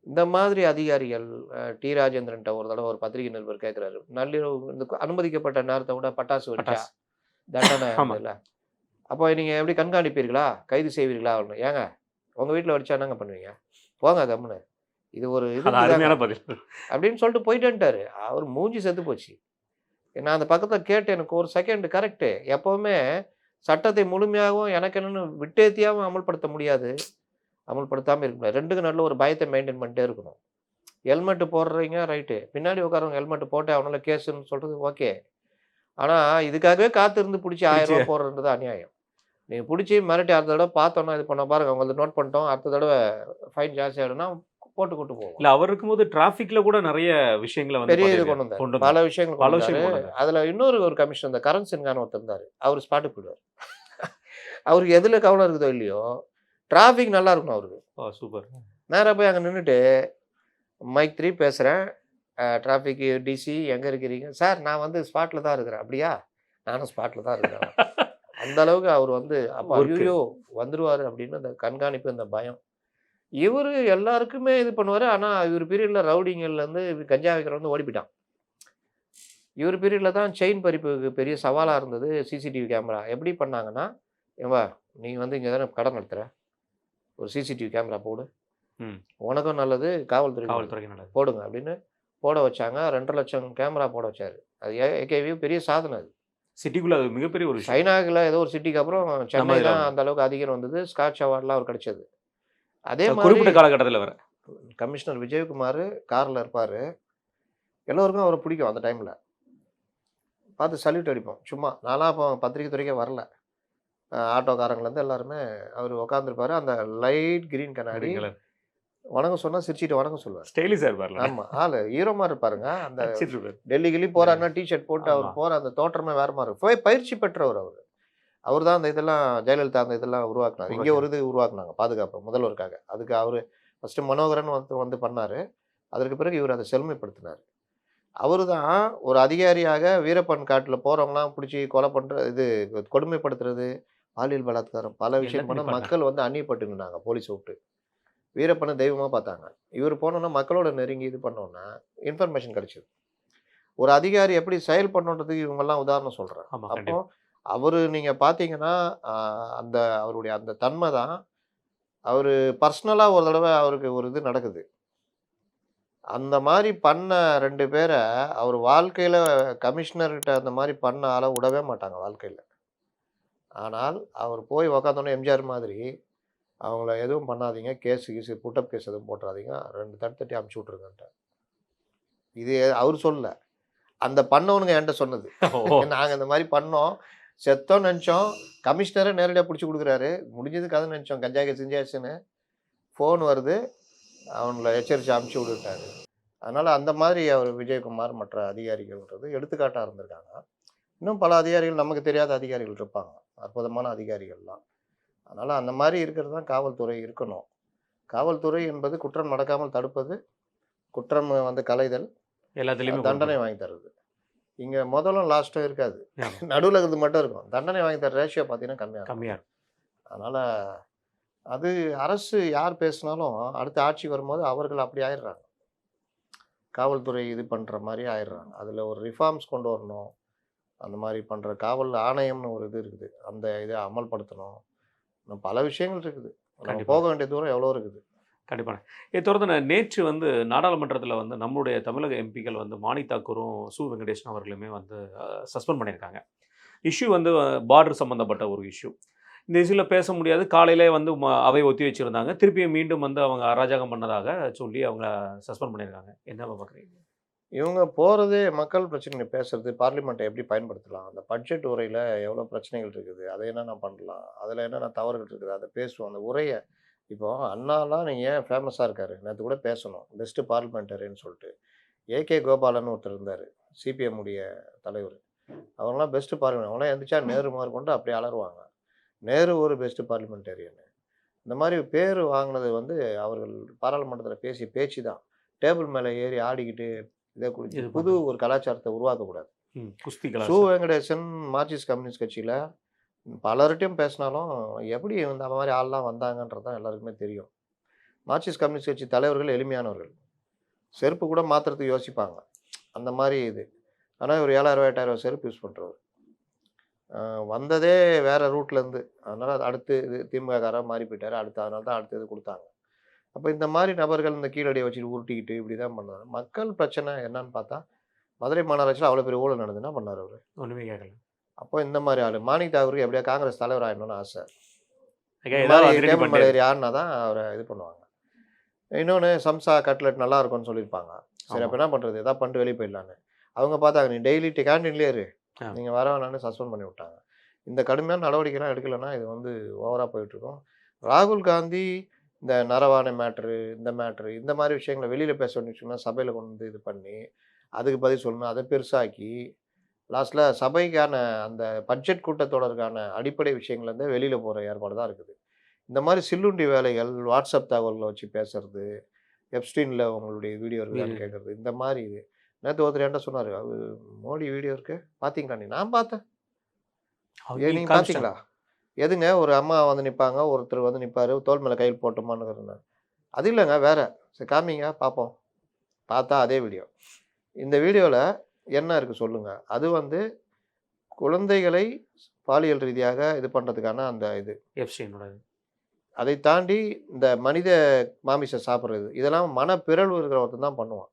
இந்த மாதிரி அதிகாரிகள் டி. ராஜேந்திரன்ட்ட ஒரு தடவ ஒரு பத்திரிகை நிருபர் கேட்கிறாரு. நள்ளிரவு இந்த அனுமதிக்கப்பட்ட நேரத்த விட பட்டாசு வெடிச்சா பட்டாசு. தண்டனை ஆமா. இல்ல. அப்போ நீங்க எப்படி கண்காணிப்பீர்களா? கைது செய்வீர்களா? அப்படின்னு. ஏங்க உங்க வீட்ல வெடிச்சா என்னங்க பண்ணுவீங்க? போங்க கம்முனு. இது ஒரு அது இதுதாங்க அருமையான பதில். அப்படின்னு சொல்லிட்டு போயிட்டேன்ட்டாரு. அவர் மூஞ்சி செத்து போச்சு. நான் அந்த பக்கத்துல கேட்டு எனக்கு ஒரு செகண்ட் கரெக்ட்டு. எப்பவுமே சட்டத்தை முழுமையாகவும் எனக்கு என்னன்னு விட்டேத்தியாவும் அமல்படுத்த முடியாது. அமல்படுத்தாம இருக்க முடியாது. 2க்கும் நடுவுல ஒரு பயத்த மெயின்டெயின் பண்ணிட்டே இருக்கணும். ஹெல்மெட் போடுறீங்க ரைட்டு. பின்னாடி உட்கார்றவங்க ஹெல்மெட் போட்டே ஆகணும்ல கேஸுன்னு சொல்றது ஓகே. ஆனா இதுக்காகவே காத்திருந்து புடிச்சு ரூ. பிடிச்சு 1000 போடுறதுன்றது அநியாயம். நீங்க புடிச்சு மிரட்டி அடுத்த தடவ பார்த்தோம்னா இது பண்ண பாருங்க உங்களது நோட் பண்ணிட்டோம். அடுத்த தடவ ஃபைன் ஜாஸ்தி ஆயிடும்னா போட்டு கூட்டு போவோம். இல்ல அவர் இருக்கும்போது டிராஃபிக்ல கூட நெறைய விஷயங்கள வந்து பெரிய இது கொண்டு வந்தாரு. கொண்டு பல வந்தார். விஷயங்கள் பல கொண்டு விஷயங்கள் வந்தாரு. கொண்டு வந்தார். அதுல இன்னொரு ஒரு கமிஷனர் இந்த கரண் சின்ஹான்னு ஒருத்தர் இருந்தாரு. அவரு ஸ்பாட்டுக்கு போயிடுவாரு. அவருக்கு எதுல கவனம் இருக்குதோ இல்லையோ, டிராஃபிக் நல்லா இருக்கணும் அவருக்கு. ஓ! சூப்பர். நேரா போய் அங்க நின்னுட்டு, மைக் 3 பேசுறேன். டிராஃபிக் டிசி எங்க இருக்கிறீங்க? சார் நான் வந்து ஸ்பாட்ல தான் இருக்கிறேன். அப்படியா? நானும் ஸ்பாட்ல தான் இருக்கிறேன். அந்த அளவுக்கு அவர் வந்து அப்ப ஒர்க்கு. ஐய்யயோ! வந்துருவாரு அப்படின்னு அந்த கண்காணிப்பு, அந்த பயம். இவரு எல்லாருக்குமே இது பண்ணுவாரு. ஆனா, இவரு பீரியட்ல ரவுடிங்கள்லேருந்து கஞ்சா விக்கிறவன் வந்து ஓடி போயிட்டான். இவரு பீரியட்ல தான் செயின் பறிப்புக்கு பெரிய சவாலா இருந்தது சிசிடிவி கேமரா. எப்படி பண்ணாங்கன்னா, "ஏம்பா நீ வந்து இங்க தானே கடை நடத்துற. ஒரு சிசிடிவி கேமரா போடு. ம். உனக்கும் நல்லது, காவல்துறைக்கும் நல்லது. காவல்துறைக்கு நல்லது. போடுங்க" அப்படின்னு போட வச்சாங்க. 2,50,000 கேமரா போட வச்சாரு. அது ஏகேவி பெரிய சாதனை அது. சிட்டிக்குள்ள அது மிகப்பெரிய ஒரு விஷயம். சைனாக்குள்ள ஏதோ ஒரு சிட்டிக்கு அப்புறம் சென்னை நம்ம இதுல தான் அந்த அளவுக்கு அதிகம் வந்தது. ஸ்காட்ச் அவார்ட்லாம் அவருக்கு கிடைச்சது. அதே மாதிரி குறிப்பிட்ட காலகட்டத்தில வேற. கமிஷனர் விஜயகுமார் கார்ல இருப்பாரு. எல்லோருக்கும் அவர பிடிக்கும் அந்த டைம்ல. பார்த்து சல்யூட் அடிப்போம். சும்மா. நான்லாம் அப்போ பத்திரிக்கை துறைக்கே வரல. ஆட்டோக்காரங்கலேருந்து எல்லாருமே அவரு உட்காந்துருப்பாரு. அந்த லைட் கிரீன் கண்ணாடி. அப்படிங்களா? வணக்கம் சொன்னா சிரிச்சுட்டு வணக்கம் சொல்லுவாரு. ஸ்டைலிஷா இருப்பார்ல. ஆமா. ஆளு ஹீரோ மாரி இருப்பாருங்க. அந்த நடிச்சிட்டு இருப்பாரு. டெல்லி கில்லி போறாருன்னா டீ ஷர்ட் போட்டு அவர் ஆமா. போற அந்த தோற்றமே வேற மாரி இருக்கும். பயிற்சி பெற்றவர் அவரு. அவரு தான் அந்த இதெல்லாம் ஜெயலலிதா அந்த இதெல்லாம் உருவாக்குனாரு. இங்க ஒரு இது உருவாக்குனாங்க பாதுகாப்பு முதல்வருக்காக. அதுக்கு அவரு ஃபர்ஸ்ட்டு மனோகரன் ஒருத்தர் வந்து பண்ணாரு. அதற்கு பிறகு இவரு அத செழுமைப்படுத்தினாரு. அவரு தான் ஒரு அதிகாரியாக வீரப்பன் காட்டுல போறவங்கலாம் புடிச்சு கொலை இது கொடுமைப்படுத்துறது, பாலியல் பலாத்காரம் பல விஷயம் பண்ண எல்லாத்தையும் பண்ணாரு. மக்கள் வந்து அந்நியப்பட்டு நின்னாங்க போலீஸ விட்டு. வீரப்பன தெய்வமா பார்த்தாங்க. இவரு போனோனே மக்களோட நெருங்கி இது பண்ணோனே இன்ஃபர்மேஷன் கிடைச்சது. ஒரு அதிகாரி எப்படி செயல்படணுன்றதுக்கு இவங்கலாம் உதாரணம் சொல்றேன். ஆமா. அப்போ கண்டிப்பா. அவரு நீங்க பார்த்தீங்கன்னா, அ அந்த அவருடைய அந்த தன்மை தான். அவரு பர்சனலா ஒரு தடவ அவருக்கு ஒரு இது நடக்குது. அந்த மாரி பண்ண 2 பேர அவரு வாழ்க்கையில கமிஷனர்கிட்ட அந்த மாரி பண்ண ஆள விடவே மாட்டாங்க வாழ்க்கையில. ஆனால் அவர் போய் உட்காந்தோனே எம்ஜிஆர் மாதிரி, அவங்கள எதுவும் பண்ணாதீங்க. கீசு புட்டப் கேஸ் எதுவும் போட்றாதீங்க. 2 தட்டி தட்டி அனுப்பிச்சு விட்டுருங்கன்ட்டார். இது அவரு சொல்லல. அந்த பண்ணவனுங்க என்கிட்ட சொன்னது. ஓ! நாங்க இந்த மாதிரி பண்ணோம். செத்தோம்னு நினைச்சோம். கமிஷனரே நேரடியா புடிச்சு குடுக்குறாரு. முடிஞ்சது கதைன்னு நினைச்சோம். கஞ்சா கேஸ் செஞ்சாச்சுன்னு. ஃபோன் வருது. அவங்கள எச்சரிச்சு அனுப்பிச்சு விட்டுட்டாரு. அதனால அந்த மாதிரி அவர் விஜயகுமார் மற்ற அதிகாரிகள்ன்றது எடுத்துக்காட்டா இருந்திருக்காங்க. இன்னும் பல அதிகாரிகள் நமக்கு தெரியாத அதிகாரிகள் இருப்பாங்க. அற்புதமான அதிகாரிகள்லாம். அதனால அந்த மாரி இருக்கிறது தான் காவல்துறை இருக்கணும். காவல்துறை என்பது குற்றம் நடக்காமல் தடுப்பது, குற்றம் வந்து களைதல், எல்லாத்துலயுமே கொண்டு தண்டனை வரணும். வாங்கி தர்றது. இங்க முதலும் லாஸ்ட்டும் இருக்காது. ஆமா. நடுவுல இருக்கிறது மட்டும் இருக்கும். தண்டனை வாங்கி தர ரேஷியோ பார்த்தீங்கன்னா கம்மியா இருக்கும். கம்மியா இருக்கும். அதனால அது அரசு யார் பேசினாலும் அடுத்த ஆட்சி வரும்போது அவர்கள் அப்படி ஆயிடுறாங்க. காவல்துறை இது பண்ற மாரி ஆயிடுறாங்க. அதுல ஒரு ரிஃபார்ம்ஸ் கொண்டு வரணும். அந்த மாரி பண்ற காவல் ஆணையம்னு ஒரு இது இருக்குது. அந்த இத அமல்படுத்தணும். இன்னும் பல விஷயங்கள் இருக்குது. நம்ம கண்டிப்பா. போக வேண்டிய தூரம் எவ்வளோ இருக்குது. கண்டிப்பாங்க. இத தொடர்ந்து நேற்று வந்து நாடாளுமன்றத்தில வந்து நம்முடைய தமிழக எம்பிக்கள் வந்து மானி தாக்கூரும், சு. வெங்கடேசன் அவர்களுமே வந்து சஸ்பெண்ட் பண்ணியிருக்காங்க. இஷ்யூ வந்து பார்டர் சம்மந்தப்பட்ட ஒரு இஷ்யூ. இந்த இஷ்யூல பேச முடியாது. காலையிலே வந்து அவை ஒத்தி வச்சிருந்தாங்க. திருப்பியும் மீண்டும் வந்து அவங்க அராஜகம் பண்ணதாக சொல்லி அவங்கள சஸ்பெண்ட் பண்ணியிருக்காங்க. என்ன பார்க்குறீங்க? இவங்க போறதே மக்கள் பிரச்சனைய பேசுறது, பார்லிமெண்ட்ட எப்படி பயன்படுத்தலாம்? அந்த பட்ஜெட் உரையில எவ்வளோ பிரச்சனைகள் இருக்குது? அத என்னென்ன பண்ணலாம்? அதுல என்னென்ன தவறுகள் இருக்குது? அத பேசுவோம். அந்த உரைய இப்போ அண்ணாலாம் நீங்க ஏன் ஃபேமஸா இருக்காரு? நேத்து கூட பேசணும். பெஸ்ட் பார்லிமெண்டரியன்னு சொல்ட்டு. ஏகே கோபாலன்னு ஒருத்தர் இருந்தாரு. சிபிஎம் உடைய தலைவரு. அவங்கலாம் பெஸ்ட் பார்லிமெண்ட் அவங்கலாம் எந்திரிச்சா நேரு முதற்கொண்டு அப்படியே அலறுவாங்க. நேரு ஒரு பெஸ்ட் பார்லிமெண்டரியன். இந்த மாரி பேரு வாங்குனது வந்து அவர்கள் பாராளுமன்றத்தில பேசிய பேச்சு தான். டேபிள் மேல ஏறி ஆடிக்கிட்டு, இத குறிச்சு இது புது பண்ணது. ஒரு கலாச்சாரத்த உருவாக்கக்கூடாது. குஸ்தி சு. கலாச்சாரம். வெங்கடேசன் மார்க்சிஸ்ட் கம்யூனிஸ்ட் கட்சியில பலர்ட்டயும் பேசினாலும், எப்படி இந்த மாரி ஆள்லாம் வந்தாங்கன்றது தான் எல்லாருக்குமே தெரியும். மார்க்சிஸ்ட் கம்யூனிஸ்ட் கட்சி தலைவர்கள் எளிமையானவர்கள். செருப்பு கூட மாத்துறதுக்கு யோசிப்பாங்க. அந்த மாரி இது. ஆனா இவரு ரூ. 7,000 8,000 செருப்பு யூஸ் பண்றவரு. அ வந்ததே வேற ரூட்லருந்து. அதனால அது அடுத்து இது திமுககாரரா மாறி போயிட்டாரு. அடுத்து அதனால தான் அடுத்த இது குடுத்தாங்க. அப்ப இந்த மாரி நபர்கள் இந்த கீழடிய வச்சுட்டு உருட்டிக்கிட்டு இப்படி தான் பண்ணுவாங்க. மக்கள் பிரச்சனை என்னன்னு பார்த்தா, மதுரை மாநகராட்சியில அவ்வளோ பெரிய ஊழல் நடந்தது. என்ன பண்ணாரு அவரு? ஒண்ணுமே கேட்கல. அப்போ இந்த மாரி ஆளு. மாணிக் தாகூருக்கு எப்படியா காங்கிரஸ் தலைவர் ஆயிடணும்னு ஆசை. இந்த ஏதாவது மாரி அதிரடி டேபிள் மேல பண்ணியாரு. ஏறி ஆடுனா தான் அவர இது பண்ணுவாங்க. இன்னொன்னு சம்சா, கட்லெட் நல்லா இருக்கும்னு சொல்லியிருப்பாங்க. சரி ஆமா. அப்ப என்ன பண்றது? ஏதாவது பண்ணிட்டு வெளிய போயிடலான்னு. அவங்க பார்த்தாங்க, நீ டெய்லி கேன்டீன்லயே இரு. ஆ. நீங்க வர வேணாம்னு சஸ்பெண்ட் பண்ணி விட்டாங்க. இந்த கடுமையான நடவடிக்கைலாம் எடுக்கலன்னா, இது வந்து ஓவரா போயிட்டுருக்கும். ராகுல் காந்தி இந்த நரவாணை மேட்டரு, இந்த மேட்டரு, இந்த மாரி விஷயங்கள வெளியில பேச வேண்டிய விஷயம்லாம் சபையில கொண்டு வந்து இது பண்ணி, அதுக்கு பதில் சொல்லணும். அத பெருசாக்கி, லாஸ்ட்ல சபைக்கான அந்த பட்ஜெட் கூட்டத்தொடருக்கான அடிப்படை விஷயங்கள் வந்து வெளியில போற ஏற்பாடு தான் இருக்குது. இந்த மாரி சில்லுண்டி வேலைகள், வாட்ஸ்அப் தகவல்கள வச்சு பேசுறது, எப்ஸ்டீன்ல உங்களுடைய வீடியோ இருக்குதான்னு வீடு கேட்கறது, இந்த மாரி இது. நேத்து ஒருத்தர் என்ட்ட சொன்னாரு, மோடி வீடியோ இருக்கு. பார்த்தீங்களா நீ?" "நான் பார்த்தேன்." நீங்க "நீங்க காமிச்சிட்டாங்க. பார்த்தீங்களா?" "எதுங்க?" ஒரு அம்மா வந்து நிப்பாங்க. ஒருத்தர் வந்து நிப்பாரு. தோள் மேல கை போட்டோமான்னு. "அது இல்லங்க வேற." "சரி காமிங்க பார்ப்போம்." பார்த்தா அதே வீடியோ. இந்த வீடியோல என்ன இருக்கு சொல்லுங்க? அது வந்து குழந்தைகளை பாலியல் ரீதியாக இது பண்றதுக்கான அந்த இது. எஃப்சிஎன்னோட அதை தாண்டி இந்த மனித மாமிசம் சாப்பிடுறது. இதெல்லாம் மனப்பிறழ்வு இருக்கிற ஒருத்தன் தான் பண்ணுவான்.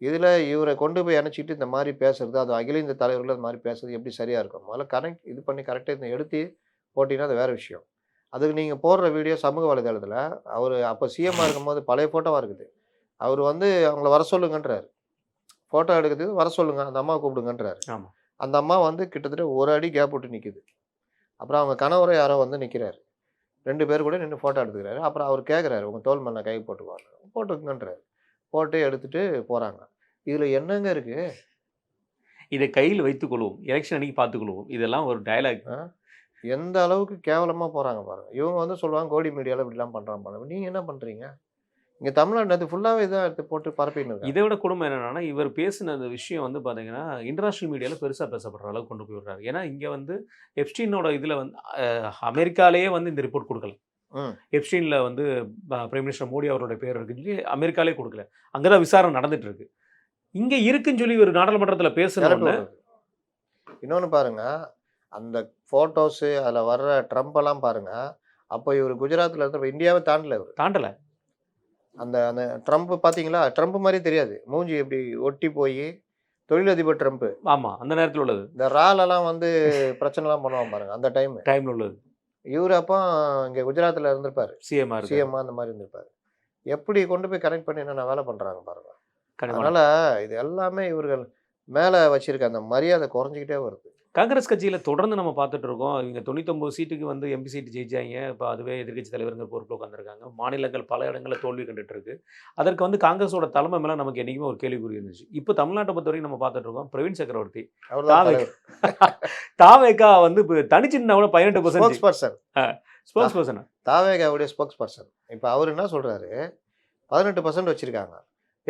இதுல இவர கொண்டு போய் இணைச்சுட்டு இந்த மாரி பேசுறது, அது அகில இந்திய தலைவர்கள் அது மாரி பேசுறது எப்படி சரியா இருக்கும்? முதல்ல கனெக்ட் இது பண்ணி கரெக்ட்டா இத எடுத்து போட்டீங்கன்னா, அது வேற விஷயம். அதுக்கு நீங்க போடுற வீடியோ சமூக வலைதளத்தில, அவரு அப்ப சிஎம்மா இருக்கும்போது பழைய ஃபோட்டோவா இருக்குது. அவரு வந்து அவங்கள வர சொல்லுங்கன்றாரு. ஃபோட்டோ எடுக்கிறதுக்கு வர சொல்லுங்க. அந்த அம்மாவ கூப்பிடுங்கன்றாரு. ஆமா. அந்த அம்மா வந்து கிட்டத்தட்ட 1 அடி கேப் விட்டு நிக்குது. அப்புறம் அவங்க கணவரோ யாரோ வந்து நிக்கிறாரு. 2 பேர் கூட நின்னு ஃபோட்டோ எடுத்துக்கிறாரு. அப்புறம் அவரு கேட்கிறாரு, "உங்க தோள் மேல நான் கை போட்டுக்கவான்னு." போட்டுக்கங்கன்றாரு. போட்டு எடுத்துட்டு போறாங்க. இதுல என்னங்க இருக்கு? இதை கையில் வைத்துக் கொள்வோம். எலக்ஷன் அன்னைக்கு பார்த்துக்கொள்வோம். இதெல்லாம் ஒரு டயலாக். அ எந்த அளவுக்கு கேவலமா போறாங்க பாருங்க. இவங்க வந்து சொல்லுவாங்க, கோடி மீடியால இப்படிலாம் பண்றான் பாருங்க. நீங்க என்ன பண்றீங்க? இங்க தமிழ்நாடு நேத்து ஃபுல்லாவே இதான் எடுத்து போட்டு பரப்பின்னு இருக்காங்க. இதை விட கொடுமை என்னன்னா, இவர் பேசின அந்த விஷயம் வந்து பார்த்தீங்கன்னா, இன்டர்நேஷனல் மீடியால பெருசா பேசப்படுற அளவுக்கு கொண்டு போய் விடுறாரு. ஏன்னா, இங்க வந்து எப்ஸ்டீனோட இதுல வந்து அமெரிக்காலேயே வந்து இந்த ரிப்போர்ட் குடுக்கல. ம். எப்ஸ்டீன்ல வந்து பிரைம் மினிஸ்டர் மோடி அவருடைய பேர் இருக்குன்னு சொல்லி அமெரிக்காலே குடுக்கல. அங்க தான் விசாரணை நடந்துட்டு இருக்கு. இங்க இருக்குன்னு சொல்லி ஒரு நாடாளுமன்றத்தில பேசின கிளப்பி உடனே விடுறது. இன்னொன்னு பாருங்க, அந்த ஃபோட்டோஸு அதுல வர்ற ட்ரம்ப்பெல்லாம் பாருங்க. அப்ப இவரு குஜராத்ல இருந்தப்ப இந்தியாவ தாண்டல இவரு. தாண்டல. அந்த அந்த ட்ரம்ப் பார்த்தீங்களா? ட்ரம்ப் மாரியே தெரியாது. மூஞ்சி இப்படி ஒட்டி போயி, தொழிலதிபர் ட்ரம்ப். ஆமா. அந்த நேரத்தில உள்ளது. இந்த ராலலாம் வந்து பிரச்சனைலாம் பண்ணுவான் பாருங்க, அந்த டைமு. டைம்ல உள்ளது. இவரு அப்போ இங்க குஜராத்ல இருந்திருப்பாரு. சிஎம்மா இருக்காரு. சிஎம்மா அந்த மாரி இருந்திருப்பாரு. எப்படி கொண்டு போய் கனெக்ட் பண்ணி என்னென்ன வேலை பண்றாங்க பாருங்க. கனிமொழி. அதனால இது எல்லாமே இவர்கள் மேலே வச்சிருக்க அந்த மரியாதை குறைஞ்சிக்கிட்டே வருது. காங்கிரஸ் கட்சியில தொடர்ந்து நம்ம பார்த்துட்டு இருக்கோம். இவங்க 99 சீட்டுக்கு வந்து எம்பி சீட் ஜெயிச்சாங்க. இப்ப அதுவே எதிர்க்கட்சி தலைவர்ங்கிற பொறுப்புல உட்கார்ந்திருக்காங்க. மாநிலங்கள் பல இடங்கள்ல தோல்வி கண்டுட்டு இருக்கு. அதற்கு வந்து காங்கிரஸோட தலைமை மேல நமக்கு என்னைக்குமே ஒரு கேள்விக்குறி இருந்துச்சு. இப்ப தமிழ்நாட்ட பொறுத்தவரைக்கும் நம்ம பார்த்துட்டு இருக்கோம். பிரவீன் சக்கரவர்த்தி அவர் தான் தாவேகா தலைவர். தாவேகா வந்து இப்ப தனிச்சு நின்னா கூட 18% ஸ்போக்ஸ் பர்சன். Spokesperson. தாவேகாவுடைய ஸ்போக்ஸ் பர்சன். இப்போ அவர் என்ன சொல்றாரு, 18% வச்சிருக்காங்க.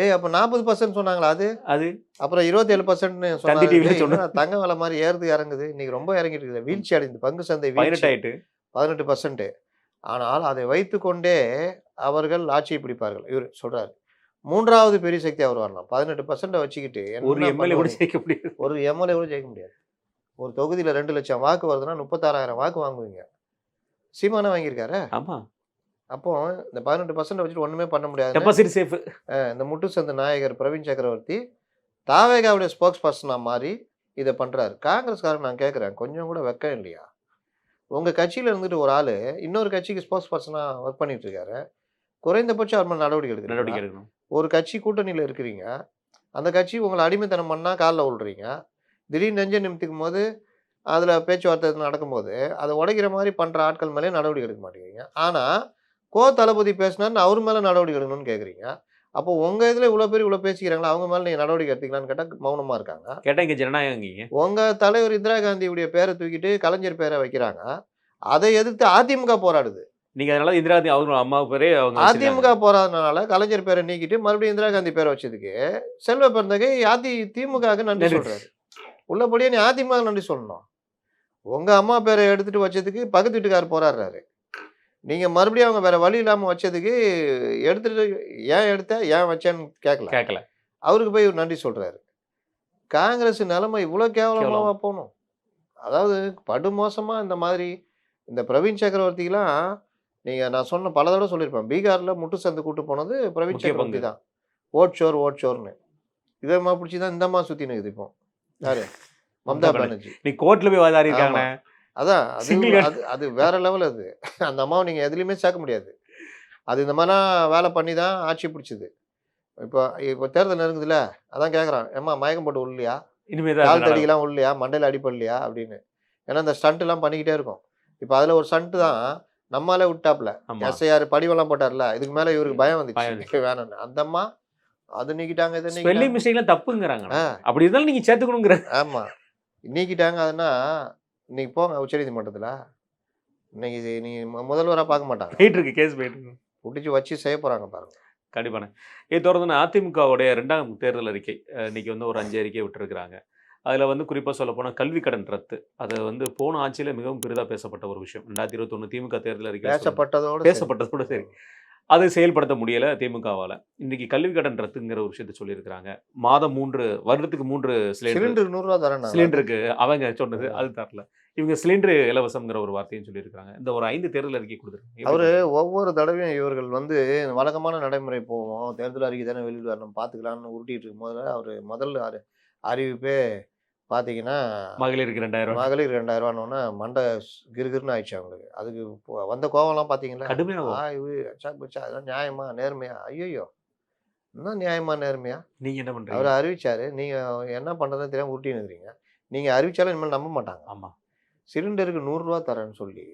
ஏய் அப்போ 40% சொன்னாங்களா அது? அது அப்புறம் 27%ன்னு தந்தி சொன்னாங்க. டிவில டேய், சொன்ன என்னடா தங்க விலை மாதிரி ஏறுது இறங்குது. இன்னைக்கு ரொம்ப இறங்கிட்டு இருக்குது. வீழ்ச்சி அடைந்து பங்கு சந்தை 18 வீழ்ச்சி ஆயிட்டு 18%. ஆனால் அதை வைத்துக்கொண்டே அவர்கள் ஆட்சியை பிடிப்பார்கள். இவர் சொல்றாரு. மூன்றாவது பெரிய சக்தி அவர் வரலாம். 18% வச்சுக்கிட்டு ஒரு என்ன எம்எல்ஏ கூட பண்ணுவாங்க? ஜெயிக்க முடியாது. ஒரு எம்எல்ஏ கூட ஜெயிக்க முடியாது. ஒரு தொகுதியில் 2 லட்சம் வாக்கு வருதுன்னா 36,000 வாக்கு வாங்குவீங்க. சீமானே வாங்கியிருக்காரு. ஆமா. அப்போ இந்த 18% வச்சுட்டு ஒண்ணுமே பண்ண முடியாது. Deposit safe. இந்த முட்டுச்சந்து நாயகர் பிரவீன் சக்கரவர்த்தி தாவேகாவுடைய ஸ்போக்ஸ் பர்சனா மாறி இதை பண்றாரு. காங்கிரஸ்காரன் நான் கேட்குறேன், கொஞ்சம் கூட வெக்கம் இல்லையா? உங்க கட்சியில இருந்துட்டு ஒரு ஆளு இன்னொரு கட்சிக்கு ஸ்போக்ஸ் பர்சனா ஒர்க் பண்ணிட்டு இருக்காரு. குறைந்தபட்சம் அவர் மேல நடவடிக்கை நடவடிக்கை எடுக்கிறீங்க. எடுக்கணும். ஒரு கட்சி கூட்டணியில இருக்கிறீங்க. அந்த கட்சி உங்களை அடிமைத்தனம் பண்ணா காலில் விழுறீங்க. திடீர்னு நெஞ்ச நிமித்திக்கும் போது அதுல பேச்சுவார்த்தை நடக்கும்போது அதை உடைக்கிற மாதிரி பண்ற ஆட்கள் மேலே நடவடிக்கை எடுக்க மாட்டேங்கிறீங்க. ஆனா தளபதி பேசினார்னு அவர் மேல நடவடிக்கை எடுக்கணும்னு கேட்குறீங்க. அப்போ உங்க இதுல இவ்வளவு பேர் இவ்வளவு பேசிக்கிறாங்களா, அவங்க மேல நீங்க நடவடிக்கை எடுத்தீங்களான்னு கேட்டா மௌனமா இருக்காங்க. கேட்டா இங்க ஜனநாயகங்க. உங்க தலைவர் இந்திரா காந்தியுடைய பேரை தூக்கிட்டு கலைஞர் பேரை வைக்கிறாங்க. அதை எதிர்த்து அதிமுக போராடுது. நீங்க அதனால இந்திரா காந்தி அவங்க அம்மா பேரே அவங்க அதிமுக போராடினால கலைஞர் பேரை நீக்கிட்டு மறுபடியும் இந்திரா காந்தி பேரை வச்சதுக்கு செல்வ பெருந்தகை திமுகவுக்கு நன்றி சொல்றாரு. உள்ளபடியே நீ அதிமுக நன்றி சொல்லணும். உங்க அம்மா பேரை எடுத்துட்டு வச்சதுக்கு பக்கத்து வீட்டுக்காரர் போராடுறாரு. நீங்க மறுபடியும் அவங்க வேற வழி இல்லாம வச்சதுக்கு எடுத்துட்டு ஏன் எடுத்த ஏன் வச்சேன்னு கேட்கல. அவருக்கு போய் நன்றி சொல்றாரு. காங்கிரஸ் நிலைமை இவ்வளவு கேவலமாவா போகணும்? அதாவது படுமோசமா இந்த மாதிரி இந்த பிரவீன் சக்கரவர்த்திலாம் நான் சொன்ன பல தடவை சொல்லியிருப்பேன். பீகார்ல முட்டுச்சந்து கூட்டு போனது பிரவீன் முக்கிய சக்கரவர்த்தி பங்கு. தான். ஓட் ஷோர்னு இதமா பிடிச்சிதான் இந்தம்மா சுத்தி நிக்குது இப்போ. யாரு? மம்தா பானர்ஜி. நீ கோர்ட்ல போய் வாதாடி இருக்காங்க. அதான் Single அது அது வேற லெவல். அது அந்த அம்மாவை நீங்க எதுலையுமே சேர்க்க முடியாது. அது இந்த மாதிரிலாம் வேலை பண்ணி தான் ஆட்சி பிடிச்சது. இப்போ தேர்தல் நெருங்குதுல, அதான் கேட்குறான், ஏம்மா மயக்கம் போட்டு உள்ளியா, இனிமேதான் கால் அது நடக்கும். தடிக்கலாம் உள்ளியா, மண்டையில் அடிப்படலையா அப்படின்னு. ஏன்னா இந்த ஸ்டண்ட்லாம் பண்ணிக்கிட்டே இருக்கும். இப்போ அதில் ஒரு ஸ்டண்ட்டு தான் நம்மாலே விட்டாப்ல. ஆமா. எஸ்ஐஆர் படிவெல்லாம் போட்டார்ல, இதுக்கு மேலே இவருக்கு பயம் பயம் வந்துச்சு வேணும்னு. அந்த அம்மா அது நீக்கிட்டாங்க, இதை ஸ்பெல்லிங் நீக்கிட்டாங்க. மிஸ்டேக்லாம் தப்புங்கறாங்க. ஆ அப்படி இருந்தாலும் நீங்க சேர்த்துக்கணுங்கிற. ஆமா நீக்கிட்டாங்க. அதுனா இன்னைக்கு போங்க உச்சநீதிமன்றத்தில். இன்னைக்கு நீ முதல்வராக பார்க்க மாட்டாங்க. போயிட்டு இருக்கு, கேஸ் போயிட்டு இருக்கு. பிடிச்சி வச்சு செய்ய போகிறாங்க பாருங்க. கண்டிப்பான. இதை தொடர்ந்து அதிமுகவுடைய 2ஆம் தேர்தல் அறிக்கை இன்னைக்கு வந்து ஒரு 5 அறிக்கை விட்டுருக்காங்க. அதில் வந்து குறிப்பாக சொல்ல போனால் கல்வி கடன் ரத்து. அது வந்து போன ஆட்சியில் மிகவும் பெரிதாக பேசப்பட்ட ஒரு விஷயம். 2021 திமுக தேர்தல் அறிக்கை பேசப்பட்டதோடு சரி, அதை செயல்படுத்த முடியலை திமுகவால். இன்னைக்கு கல்வி கடன் ரத்துங்கிற ஒரு விஷயத்தை சொல்லியிருக்கிறாங்க. மாதம் 3 வருடத்துக்கு 3 சிலிண்டர் 100 ரூபா தரேன். சிலிண்டருக்கு அவங்க சொன்னது அது தரல. இவங்க சிலிண்டர் இலவசம்ங்கிற ஒரு வார்த்தையும் சொல்லியிருக்காங்க. இந்த ஒரு 5 தேர்தல் அறிக்கை கொடுத்துருக்காங்க. அவரு ஒவ்வொரு தடவையும் இவர்கள் வந்து வழக்கமான நடைமுறை போவோம், தேர்தல் அறிக்கை தானே வெளியிடுவார், நம்ம பார்த்துக்கலாம்னு உருட்டிட்டு இருக்கும் போது அவர் முதல்ல அறிவிப்பே பார்த்தீங்கன்னா மகளிருக்கு 2000 மகளிர் 2000 மண்டை கிருகிருன்னு ஆயிடுச்சு அவங்களுக்கு. அதுக்கு வந்த கோவம்லாம் பார்த்தீங்களா? கடுமையாக அதெல்லாம் நியாயமா நேர்மையா? ஐயோ என்ன நியாயமா நேர்மையா? நீங்க என்ன பண்றீங்க? அவர் அறிவிச்சாரு, நீங்க என்ன பண்றதுன்னு தெரியாம உருட்டின்னு இருக்கிறீங்க. நீங்க அறிவிச்சாலும் இனிமேல் நம்ப மாட்டாங்க. ஆமா. சிலிண்டருக்கு 100 ரூபா தரேன்னு சொல்லி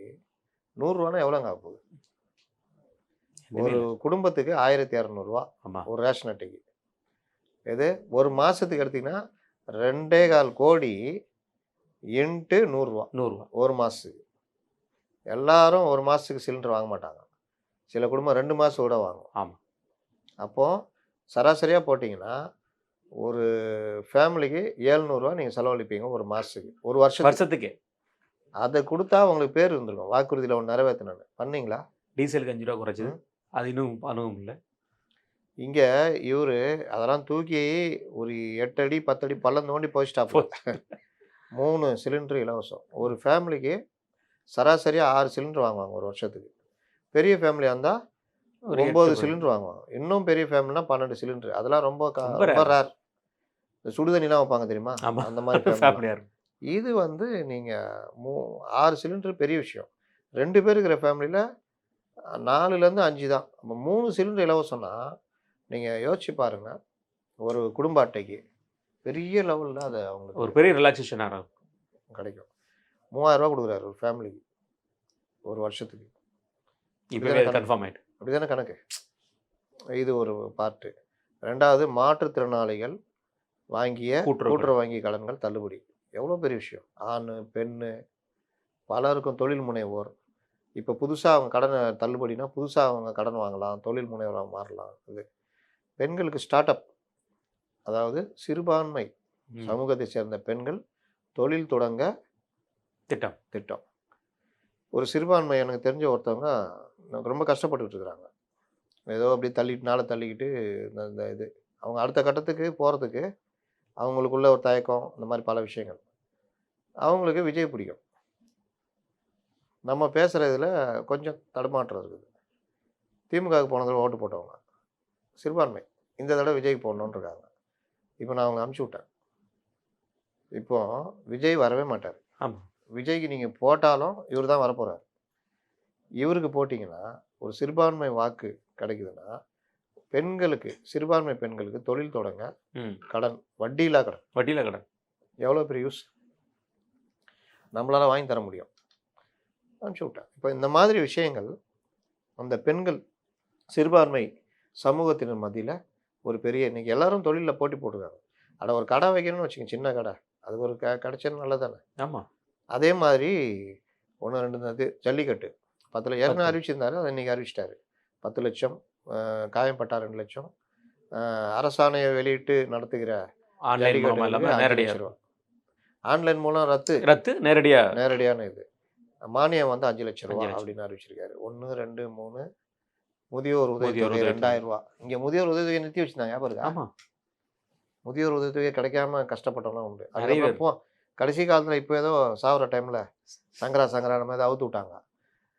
100 ரூபானா எவ்வளோங்க ஆகுது? ஒரு குடும்பத்துக்கு 1200 ரூபா ஒரு ரேஷன் அட்டைக்கு. இது ஒரு மாசத்துக்கு எடுத்தீங்கன்னா 2.25 கோடி இன்ட்டு 100 ரூபா ஒரு மாசத்துக்கு. எல்லாரும் ஒரு மாசத்துக்கு சிலிண்டர் வாங்க மாட்டாங்க. சில குடும்பம் 2 மாசம் கூட வாங்கும். ஆமா. அப்போ சராசரியா போட்டிங்கன்னா ஒரு ஃபேமிலிக்கு 700 ரூபா நீங்க செலவழிப்பீங்க ஒரு மாசத்துக்கு, ஒரு வருஷத்துக்கு. அதை கொடுத்தா உங்களுக்கு பேர் இருந்திருக்கும், வாக்குறுதியில் ஒன்று நிறைவேற்றினு. பண்ணீங்களா? டீசலுக்கு 5 ரூபா குறைச்சது, அது இன்னும் அனுபவம் இல்லை. இங்கே இவர் அதெல்லாம் தூக்கி ஒரு 8 அடி 10 அடி பள்ளம் தோண்டி போயிட்டாப்போ 3 சிலிண்டர் இலவசம். ஒரு ஃபேமிலிக்கு சராசரியாக 6 சிலிண்டர் வாங்குவாங்க ஒரு வருஷத்துக்கு. பெரிய ஃபேமிலியாக இருந்தால் 9 சிலிண்டர் வாங்குவாங்க. இன்னும் பெரிய ஃபேமிலினா 12 சிலிண்டர். அதெல்லாம் ரொம்ப ரேர். சுடுதண்ணிலாம் வைப்பாங்க தெரியுமா, அந்த மாதிரி ஃபேமிலியாக இருக்கும். இது வந்து நீங்கள் 6 சிலிண்டர் பெரிய விஷயம். 2 பேர் இருக்கிற ஃபேமிலியில் 4லேருந்து 5 தான். அப்போ 3 சிலிண்டர் இலவசம்னா நீங்கள் யோசிச்சு பாருங்கள். ஒரு குடும்ப அட்டைக்கு பெரிய லெவலில் அது ஒரு அவங்களுக்கு பெரிய ரிலாக்ஸேஷன் ஆகும். கிடைக்கும். 3000 கொடுக்குறாரு ஒரு ஃபேமிலிக்கு ஒரு வருஷத்துக்கு. இப்பவே அது கன்ஃபார்ம் ஆயிட்டு. அப்படிதானே கணக்கு. இது ஒரு பார்ட்டு. 2வது மாற்றுத்திறனாளிகள் வாங்கிய கூட்டுறவு வங்கி கடன்கள் தள்ளுபடி. எவ்வளோ பெரிய விஷயம். ஆண், பெண் பலருக்கும் தொழில் முனைவோர். இப்போ புதுசாக அவங்க கடனை தள்ளுபடினா புதுசாக அவங்க கடன் வாங்கலாம், தொழில் முனைவராக மாறலாம். இது பெண்களுக்கு ஸ்டார்ட் அப், அதாவது சிறுபான்மை சமூகத்தை சேர்ந்த பெண்கள் தொழில் தொடங்க திட்டம். ஒரு சிறுபான்மை எனக்கு தெரிஞ்ச ஒருத்தவங்க ரொம்ப கஷ்டப்பட்டுக்கிட்டு இருக்கிறாங்க. ஏதோ அப்படி தள்ளிக்கிட்டு இந்த இது அவங்க அடுத்த கட்டத்துக்கு போகிறதுக்கு அவங்களுக்குள்ள ஒரு தயக்கம், இந்த மாதிரி பல விஷயங்கள். அவங்களுக்கு விஜய் பிடிக்கும். நம்ம பேசுகிறதுல கொஞ்சம் தடுமாற்றம் இருக்குது. திமுகவுக்கு போன தடவை ஓட்டு போட்டவங்க சிறுபான்மை, இந்த தடவை விஜய்க்கு போடணுன்னு இருக்காங்க. இப்போ நான் அவங்க அனுப்பிச்சி விட்டேன். இப்போ விஜய் வரவே மாட்டார். ஆமாம். விஜய்க்கு நீங்கள் போட்டாலும் இவர் தான் வரப்போகிறார். இவருக்கு போட்டிங்கன்னா ஒரு சிறுபான்மை வாக்கு கிடைக்குதுன்னா பெண்களுக்கு, சிறுபான்மை பெண்களுக்கு தொழில் தொடங்க கடன், வட்டியில்லா கடன் எவ்வளோ பெரிய யூஸ் நம்மளால் வாங்கி தர முடியும். அனுப்பிச்சி விட்டேன். இப்போ இந்த மாதிரி விஷயங்கள் அந்த பெண்கள் சிறுபான்மை சமூகத்தினர் மத்தியில் ஒரு பெரிய, இன்றைக்கி எல்லாரும் தொழிலில் போட்டி போட்டுருக்காங்க. அட ஒரு கடை வைக்கணும்னு வச்சுக்கோங்க, சின்ன கடை, அது ஒரு கிடைச்சது நல்லது தானே. ஆமாம். அதே மாதிரி 1 2 இது ஜல்லிக்கட்டு 10 ஏற்கனவே அறிவிச்சிருந்தாரு, அதை இன்றைக்கி அறிவிச்சிட்டாரு. 10 லட்சம், காயம்பட்டா 2 லட்சம், அரசாணையை வெளியிட்டு நடத்துகிற ஆன்லைன் மூலம் ரத்து நேரடியான இது மானியம் வந்து 5 லட்சம் ரூபா அப்படின்னு அறிவிச்சிருக்காரு. 1 2 3 முதியோர் உதவித்தொகை 2000 ரூபா. இங்கே முதியோர் உதவித்தொகை நிறுத்தி வச்சுருந்தாங்க, ஞாபகம் இருக்கா? முதியோர் உதவித்தொகை கிடைக்காம கஷ்டப்பட்டவங்களாம் உண்டு. அதுக்கப்புறம் கடைசி காலத்தில் இப்போ ஏதோ சாகுற டைமில் சங்கரா நம்ம ஏதோ அவுத்து விட்டாங்க.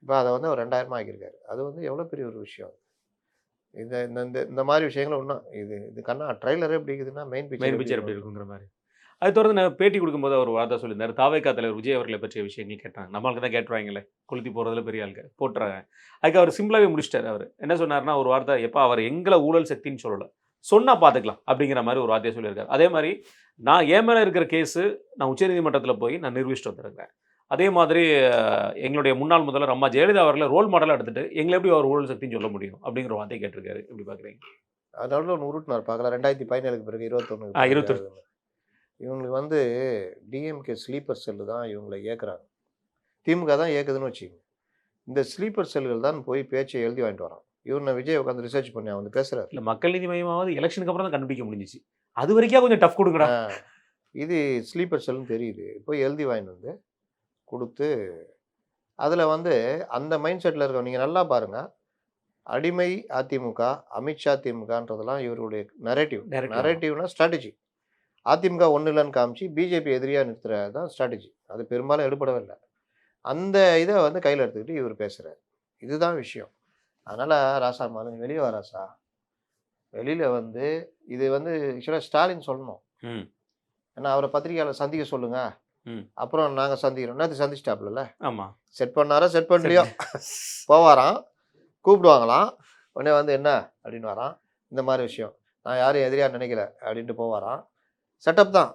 இப்போ அதை வந்து ஒரு 2000 ஆக்கியிருக்காரு. அது வந்து எவ்வளோ பெரிய ஒரு விஷயம். இந்த இந்த இந்த மாதிரி விஷயங்களும் ஒன்றும் இது கண்ணா ட்ரெய்லரே எப்படி இருக்குதுன்னா மெயின் பிக்சர் எப்படி இருக்குங்கிற மாதிரி. அது தொடர்ந்து நான் பேட்டி கொடுக்கும்போது அவர் வார்த்தை சொல்லியிருந்தார். தாவேகா தலைவர் விஜய் அவர்களை பற்றிய விஷயங்கள் கேட்டாங்க. நம்மளுக்கு தான் கேட்டுருவாங்களே, கொளுத்தி போகிறதுல பெரிய ஆளுங்க போட்டுறாங்க. அதுக்கு அவர் சிம்பிளாகவே முடிச்சிட்டார். அவர் என்ன சொன்னார்னா, ஒரு வார்த்தை, எப்போ அவர் எங்களை ஊழல் சக்தின்னு சொல்லலை, சொன்னால் பார்த்துக்கலாம் அப்படிங்கிற மாதிரி ஒரு வார்த்தையை சொல்லியிருக்காரு. அதே மாதிரி நான் என் மேலே இருக்கிற கேஸு நான் உச்சநீதிமன்றத்தில் போய் நான் நிரூபிச்சுட்டு வந்துருக்கேன். அதே மாதிரி எங்களுடைய முன்னாள் முதல்வர் அம்மா ஜெயலலிதா அவர்களை ரோல் மாடலாக எடுத்துட்டு எங்களை எப்படி அவர் ஊழல் சக்தின்னு சொல்ல முடியும் அப்படிங்கிற வார்த்தையை கேட்டிருக்காரு. எப்படி பார்க்குறீங்க? அதனால ஒன்று உருட்டினார் பார்க்கலாம். 2017 பிறகு 21 இவங்களுக்கு வந்து டிஎம்கே ஸ்லீப்பர் செல்லு தான் இவங்களை இயக்குறாங்க. திமுக தான் இயக்குதுன்னு வச்சுக்கோங்க. இந்த ஸ்லீப்பர் செல்லுகள் தான் போய் பேச்சை எழுதி வாங்கிட்டு வரான். இவர் நான் விஜய் உட்காந்து ரிசர்ச் பண்ணி வந்து பேசுகிறார். இல்லை, மக்கள் நீதி மையமாவது எலெக்ஷனுக்கு அப்புறம் தான் கண்டுபிடிக்க முடிஞ்சிச்சு. அது வரைக்கும் கொஞ்சம் டஃப் கொடுங்கடா. இது ஸ்லீப்பர் செல்லுன்னு தெரியுது. போய் எழுதி வாங்கிட்டு வந்து கொடுத்து அதில் வந்து அந்த மைண்ட் செட்டில் இருக்க நீங்கள் நல்லா பாருங்கள். அடிமை அதிமுக, அமித்ஷா திமுகன்றதெல்லாம் இவருடைய நரேட்டிவ்னா ஸ்ட்ராட்டஜி. அதிமுக ஒன்றும் இல்லைன்னு காமிச்சு பிஜேபி எதிரியாக நிறுத்துறது தான் ஸ்ட்ராட்டஜி. அது பெரும்பாலும் எடுபடவே இல்லை. அந்த இதை வந்து கையில் எடுத்துக்கிட்டு இவர் பேசுகிறார். இதுதான் விஷயம். அதனால் ராசா மாலன் வெளியே வா ராசா, வெளியில் வந்து இது வந்து ஆக்சுவலாக ஸ்டாலின் சொல்லணும். ஏன்னா அவரை பத்திரிகையாளர் சந்திக்க சொல்லுங்கள், அப்புறம் நாங்கள் சந்திக்கிறோம். நேற்று சந்திச்சிட்டாப்புல. ஆமாம், செட் பண்ணாரா செட் பண்ணலையோ போவாராம், கூப்பிடுவாங்களாம். உடனே வந்து என்ன அப்படின்னு வரான், இந்த மாதிரி விஷயம் நான் யாரும் எதிரியாக நினைக்கல அப்படின்ட்டு போவாராம். செட்டப் தான்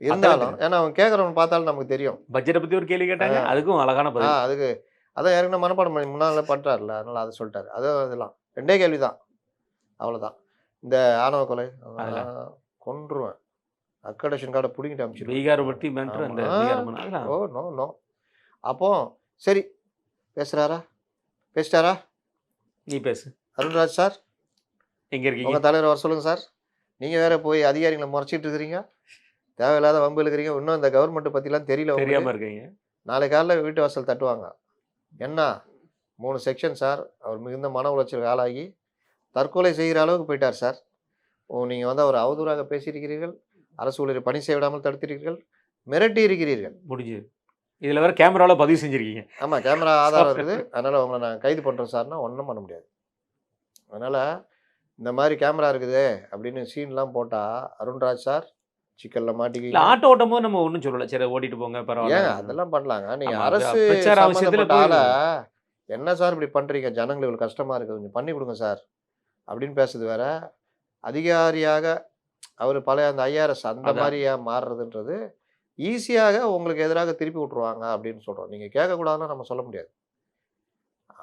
இருந்தாலும், ஏன்னா அவன் கேட்குறவன் பார்த்தாலும் நமக்கு தெரியும். பட்ஜெட்டை பற்றி ஒரு கேள்வி கேட்டாங்க, அதுக்கும் அழகான பதில். அதுக்கு அதான் ஏற்கனவே மனப்பாடம் பண்ணி முன்னால் பண்ணுறாருல, அதனால் அதை சொல்லிட்டாரு. அதுவும் இதெல்லாம் 2 கேள்வி தான், அவ்வளோதான். இந்த ஆணவ கொலை கொன்றுவேன், அக்கடேஷன் கார்டை பிடிங்கிட்டு அனுப்பிச்சு. Oh no no. அப்போ சரி பேசிட்டாரா? நீ பேசு அருண்ராஜ் சார், எங்கே இருக்கீங்க? உங்கள் தலைவர் வர சொல்லுங்கள் சார். நீங்கள் வேறு போய் அதிகாரிகளை முறைச்சிட்டு இருக்கிறீங்க, தேவையில்லாத வம்பு இருக்கிறீங்க. இன்னும் இந்த கவர்மெண்ட்டை பற்றிலாம் தெரியாமல் இருக்கீங்க. நாளை காலையில் வீட்டு வாசல் தட்டுவாங்க. என்ன 3 செக்ஷன் சார், அவர் மிகுந்த மன உளைச்சலுக்கு ஆளாகி தற்கொலை செய்கிற அளவுக்கு போயிட்டார் சார். நீங்கள் வந்து அவர் அவதூறாக பேசியிருக்கிறீர்கள், அரசு ஊழியரை பணி செய்ய விடாமல் தடுத்திருக்கிறீர்கள், மிரட்டி இருக்கிறீர்கள். முடிஞ்சு இதில் வேறு கேமராவில் பதிவு செஞ்சுருக்கீங்க. ஆமாம், கேமரா ஆதாரம் இருக்குது. அதனால் உங்களை நான் கைது பண்ணுறேன் சார்னா ஒன்றும் பண்ண முடியாது. அதனால் இந்த மாதிரி கேமரா இருக்குது அப்படின்னு சீன்லாம் போட்டால் அருண்ராஜ் சார் சிக்கலில் மாட்டிக்கிங்க. ஆட்டோ ஓட்டும் போது நம்ம ஒன்றும் சொல்லலை, சரி ஓட்டிட்டு போங்க பரவாயில்ல, ஏங்க அதெல்லாம் பண்ணலாங்க. நீங்கள் அரசு சம்மந்தப்பட்டால என்ன சார் இப்படி பண்ணுறீங்க, ஜனங்களுக்கு இவ்வளோ கஷ்டமாக இருக்குது, கொஞ்சம் பண்ணி கொடுங்க சார் அப்படின்னு பேசுறது வேற. அதிகாரியாக அவர் பழைய அந்த ஐஆர்எஸ் அந்த அதான். மாதிரியா மாறுறதுன்றது ஈஸியாக உங்களுக்கு எதிராக திருப்பி விட்டுருவாங்க அப்படின்னு சொல்கிறோம். நீங்கள் கேட்கக்கூடாதுன்னு நம்ம சொல்ல முடியாது.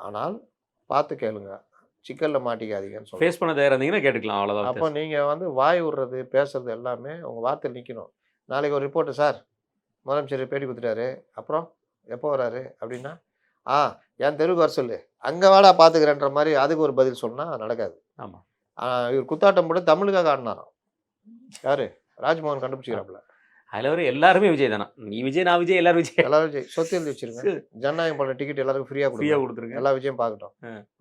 ஆனால் பார்த்து கேளுங்க. சிக்கல்ல மாட்டிக்காதீங்கன்னு சொல்றோம். ஃபேஸ் பண்ண தயாரா இருந்தீங்கன்னா கேட்டுக்கலாம். அவ்வளோதான் அப்போ வித்தியாசம். நீங்க வந்து வாய் விடுறது, பேசுறது எல்லாமே உங்க வார்த்தையில நிக்கணும். நாளைக்கு ஒரு ரிப்போர்ட் சார், முதலமைச்சர் பேட்டி குடுத்துட்டாரு. அப்புறம் எப்போ வராரு? அப்படின்னா, ஆ என் தெருவுக்கு வர சொல்லு. அங்க வாடா பார்த்துக்கிறேன்ற மாரி அதுக்கு ஒரு பதில் சொன்னா நடக்காது. ஆமா. இவர் குத்தாட்டம் போட்டு தமிழுக்காக ஆடுனாராம். யாரு? ராஜ்மோகன் கண்டுபிடிச்சுக்கிறாப்புல. அதுல வர எல்லாருமே விஜய் தானா? நீ விஜய், நான் விஜய், எல்லாரும் விஜய். எல்லாரும் சொத்து எழுதி வச்சிருங்க. ஜனநாயகம் பண்ற டிக்கெட் எல்லாருக்கும் ஃப்ரீயா ஃப்ரீயா கொடுங்க. குடுத்துருங்க. எல்லா விஜயம் பார்க்கட்டும்.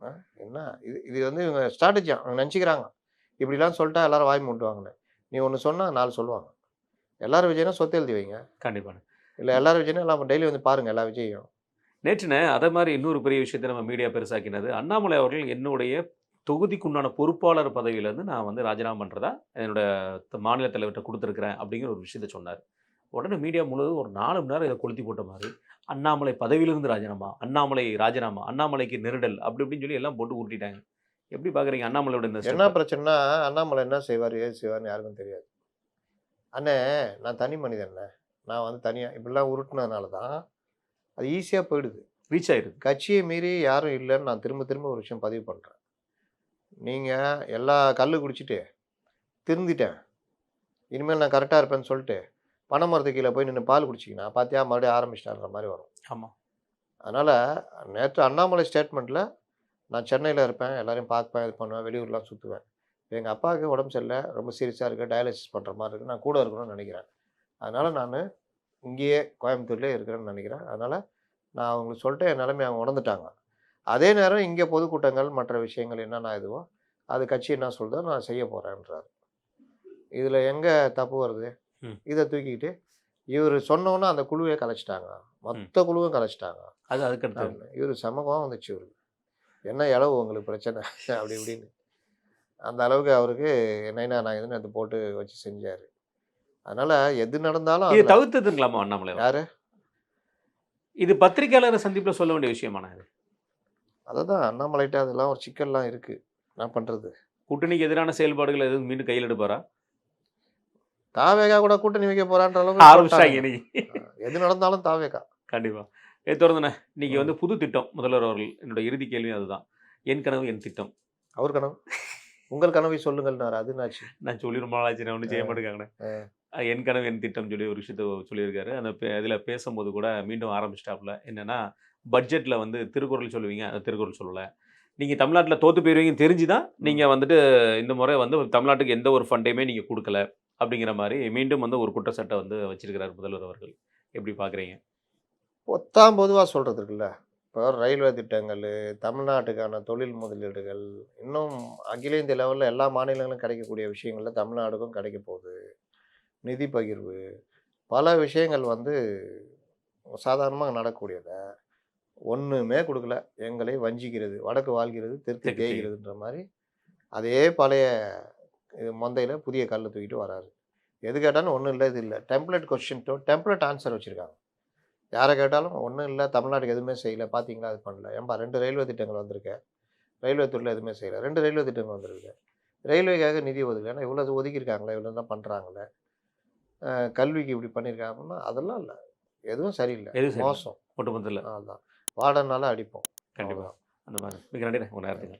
ஆ. என்ன இது இது வந்து இவங்க ஸ்ட்ராட்டஜியா அவங்க நினச்சிக்கிறாங்க. இப்படிலாம் சொல்லிட்டா எல்லாரும் வாய் மூட்டுவாங்கன்னு. நீ ஒண்ணு சொன்னா 4 சொல்லுவாங்க. எல்லாரும் விஜய்னா சொத்து எழுதி வைங்க. கண்டிப்பாங்க. இல்ல எல்லாரும் விஜய்னா எல்லாம் டெய்லி வந்து பாருங்க எல்லா விஜயும். நேற்றுனே அதே மாரி இன்னொரு பெரிய விஷயத்த நம்ம மீடியா பெருசாக்கினது, அண்ணாமலை அவர்கள் என்னுடைய தொகுதிக்குண்டான பொறுப்பாளர் பதவியிலேருந்து நான் வந்து ராஜினாமா பண்றதா என்னோட மாநில தலைவர்ட்ட குடுத்துருக்கிறேன் அப்படிங்கிற ஒரு விஷயத்த சொன்னார். உடனே மீடியா முழுவதும் ஒரு 4 மணி நேரம் இத கொளுத்தி போட்ட மாரி, அண்ணாமலை பதவியிலிருந்து ராஜினாமா, அண்ணாமலை ராஜினாமா, அண்ணாமலைக்கு நெருடல் அப்படி இப்படின்னு சொல்லி எல்லாம் போட்டு உருட்டிட்டாங்க. எப்படி பார்க்குறீங்க அண்ணாமலையோட இந்த என்ன ஸ்டெப்ப? பிரச்சனைனா, அண்ணாமலை என்ன செய்வாரு, ஏது செய்வாருன்னு யாருக்கும் தெரியாது. அண்ணே நான் தனி மனிதன்ண்ணே. நான் வந்து தனியா இப்படிலாம் உருட்டுனதுனால தான் அது ஈஸியா போயிடுது. ரீச் ஆயிருது. கட்சியை மீறி யாரும் இல்லன்னு நான் திரும்ப திரும்ப ஒரு விஷயம் பதிவு பண்றேன். நீங்க எல்லா கள்ளு குடிச்சிட்டு திருந்திட்டேன். இனிமேல் நான் கரெக்ட்டா இருப்பேன்னு சொல்லிட்டு, பனை மரத்துக்கு கீழ போய் நின்னு பால் குடிச்சீங்கன்னா, பாத்தியா மறுபடியும் ஆரம்பிச்சிட்டான்ற மாரி வரும். ஆமா. அதனால நேற்று அண்ணாமலை ஸ்டேட்மெண்ட்ல நான் சென்னையில இருப்பேன். எல்லாரையும் பார்ப்பேன், இது பண்ணுவேன், வெளியூர்லாம் சுத்துவேன். எங்க அப்பாவுக்கு உடம்பு சரியில்ல, ரொம்ப சீரியஸா இருக்கு. டயாலிசிஸ் பண்ற மாரி இருக்கு. நான் கூட இருக்கணும்னு நெனைக்கிறேன். அதனால நானு இங்கேயே கோயம்புத்தூர்லயே இருக்கிறேன்னு நெனைக்கிறேன். அதனால நான் அவங்களுக்கு சொல்லிட்டேன். என் நிலைமைய அவங்க உணர்ந்துட்டாங்க. அதே நேரம் இங்க பொதுக்கூட்டங்கள், மற்ற விஷயங்கள் என்னென்ன இதுவோ, அது கட்சி என்ன சொல்லுதோ நான் செய்ய போறேன்றாரு. இதுல எங்க தப்பு வருது? ம். இத தூக்கிக்கிட்டு இவரு சொன்னோனே அந்த குழுவே கலைச்சுட்டாங்க. மொத்த குழுவும் கலைச்சுட்டாங்க. அது அதுக்கடுத்து. இவரு செம கோவம் வந்துச்சு இவருக்கு. என்ன எளவு உங்களுக்கு பிரச்சனை? அப்படி இப்படின்னு. அந்த அளவுக்கு அவருக்கு நைனா நாகேந்திரன் நேத்து போட்டு வச்சு செஞ்சாரு. அதனால எது நடந்தாலும் இது அதுல தவிர்த்ததுங்களாமா அண்ணாமலை அவர்கள்? யாரு? இது பத்திரிக்கையாளர் சந்திப்புல சொல்ல வேண்டிய விஷயமாண்ணா இது? அததான் அண்ணாமலைட்ட அதெல்லாம் ஒரு சிக்கல்லாம் இருக்கு. என்ன பண்றது? கூட்டணிக்கு எதிரான செயல்பாடுகள் எதுவும் மீண்டும் கையில் எடுப்பாரா? தாவேகா கூட கூட்டணி வைக்க போறான்ற அளவுக்கு ஆரம்பிச்சிட்டாங்க சொல்லிட்டாங்க. இன்னைக்கு. எது நடந்தாலும் தாவேகா. கண்டிப்பா. தொடர்ந்துண்ணே. இன்னைக்கு ம். வந்து புது திட்டம் முதல்வர் அவர்கள். என்னோட இறுதி கேள்வியும் அதுதான். என் கனவு என் திட்டம். அவர் கனவு. உங்கள் கனவை சொல்லுங்கள்னாரு. அது என்னாச்சு? நான் சொல்லி ரொம்ப நாளாச்சு. நான் ஒண்ணும் செய்ய மாட்டேங்காங்கண்ணே. அ. என் கனவு என் திட்டம் சொல்லி ஒரு விஷயத்த சொல்லியிருக்காரு. அந்த இதில பேசும்போது கூட மீண்டும் ஆரம்பிச்சிட்டாப்புல. என்னன்னா, பட்ஜெட்ல வந்து திருக்குறள் சொல்லுவீங்க. அந்த திருக்குறள் சொல்லல. நீங்க தமிழ்நாட்டுல தோத்து போயிருவீங்கன்னு தெரிஞ்சு தான், நீங்க ம். வந்துட்டு இந்த முறை வந்து தமிழ்நாட்டுக்கு எந்த ஒரு ஃபண்டையுமே நீங்க குடுக்கல. அப்படிங்கிற மாரி மீண்டும் வந்து ஒரு குற்றச்சாட்ட வந்து வச்சிருக்கிறார் முதல்வர் அவர்கள். எப்படி பார்க்குறீங்க? பொத்தாம் பொதுவா சொல்றது இருக்குல்ல. இப்போ ரயில்வே திட்டங்களு, தமிழ்நாட்டுக்கான தொழில் முதலீடுகள், இன்னும் அகில இந்திய லெவல்ல எல்லா மாநிலங்களும் கிடைக்கக்கூடிய விஷயங்கள்ல தமிழ்நாடுக்கும் கிடைக்க போகுது. நிதி பகிர்வு, பல விஷயங்கள் வந்து சாதாரணமா நடக்கக்கூடியத, ஒண்ணுமே குடுக்கல. எங்களை வஞ்சிக்கிறது, வடக்கு வாழ்கிறது, தெற்கு தெற்கு தேய். தேய்கிறதுன்ற மாரி, அதே பழைய மொந்தையில புதிய கல்ல தூக்கிட்டு வராரு. எது கேட்டாலும் ஒண்ணும் இல்ல, இது இல்ல. டெம்ப்ளேட் கொஸ்டின் டெம்ப்ளேட் ஆன்சர் வச்சிருக்காங்க. யார கேட்டாலும் ஒண்ணும் இல்ல, தமிழ்நாட்டுக்கு எதுவுமே செய்யல. பார்த்தீங்களா? அது பண்ணல. ஏம்பா 2 ரயில்வே திட்டங்கள் வந்திருக்கு. ரயில்வே துறையில எதுவுமே செய்யல. 2 ரயில்வே திட்டங்கள் வந்திருக்கு. ரயில்வேக்காக நிதி ஒதுக்கல. ஏன்னா இவ்வளோ ஒதுக்கியிருக்காங்களே, இவ்வளோலாம் பண்றாங்களே. கல்விக்கு இப்படி பண்ணியிருக்காங்க அப்படின்னா, அதெல்லாம் இல்ல. எதுவும் சரியில்ல. எதுவும் சரி. மோசம். ஒட்டுமொத்தத்துல. அதான். வார்டன்னால அடிப்போம். கண்டிப்பா. அவ்வளோதான். அந்த மாரி. மிக நன்றிண்ணே உங்க நேரத்துக்கு.